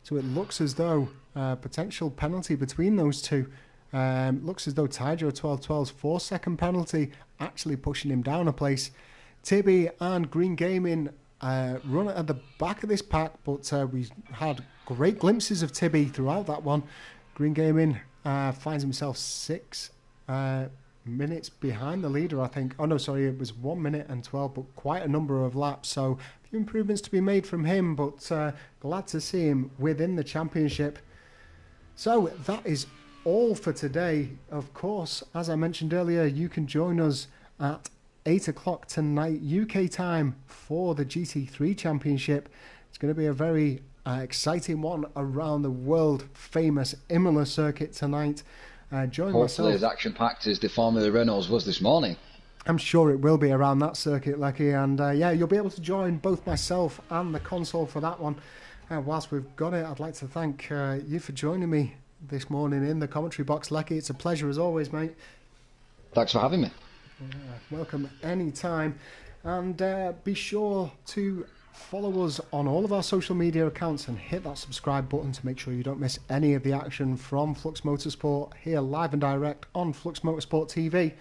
So it looks as though potential penalty between those two. Looks as though Tyjo 12-12's 4-second penalty actually pushing him down a place. Tibby and Green Gaming run at the back of this pack, but we had great glimpses of Tibby throughout that one. Green Gaming finds himself 6 minutes behind the leader, I think. Oh no, sorry, it was 1 minute and 12, but quite a number of laps, so a few improvements to be made from him, but glad to see him within the championship. So that is all for today. Of course, as I mentioned earlier, you can join us at 8 o'clock tonight UK time for the GT3 Championship. It's going to be a very exciting one around the world famous Imola circuit tonight.
Hopefully as action-packed as the Formula Renaults was this morning.
I'm sure it will be around that circuit, Lecky, and yeah, you'll be able to join both myself and the console for that one. Whilst we've got it, I'd like to thank you for joining me this morning in the commentary box, Lecky. It's a pleasure as always, mate.
Thanks for having me.
Welcome anytime, and be sure to follow us on all of our social media accounts and hit that subscribe button to make sure you don't miss any of the action from Flux Motorsport here live and direct on Flux Motorsport TV.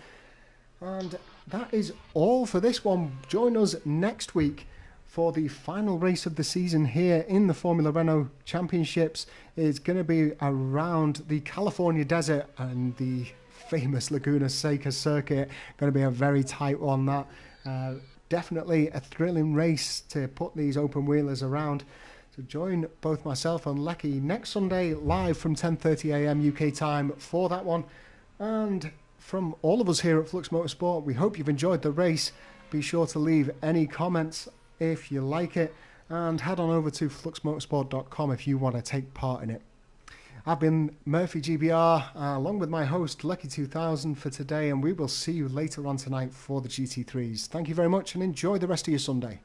And that is all for this one. Join us next week for the final race of the season here in the Formula Renault Championships. It's going to be around the California desert and the famous Laguna Seca circuit. Going to be a very tight one, that. Definitely a thrilling race to put these open wheelers around. So join both myself and Lecky next Sunday live from 10:30 AM UK time for that one. And from all of us here at Flux Motorsport. We hope you've enjoyed the race. Be sure to leave any comments if you like it, and head on over to fluxmotorsport.com if you want to take part in it. I've been Murphy GBR, along with my host Lecky2000 for today, and we will see you later on tonight for the GT3s. Thank you very much and enjoy the rest of your Sunday.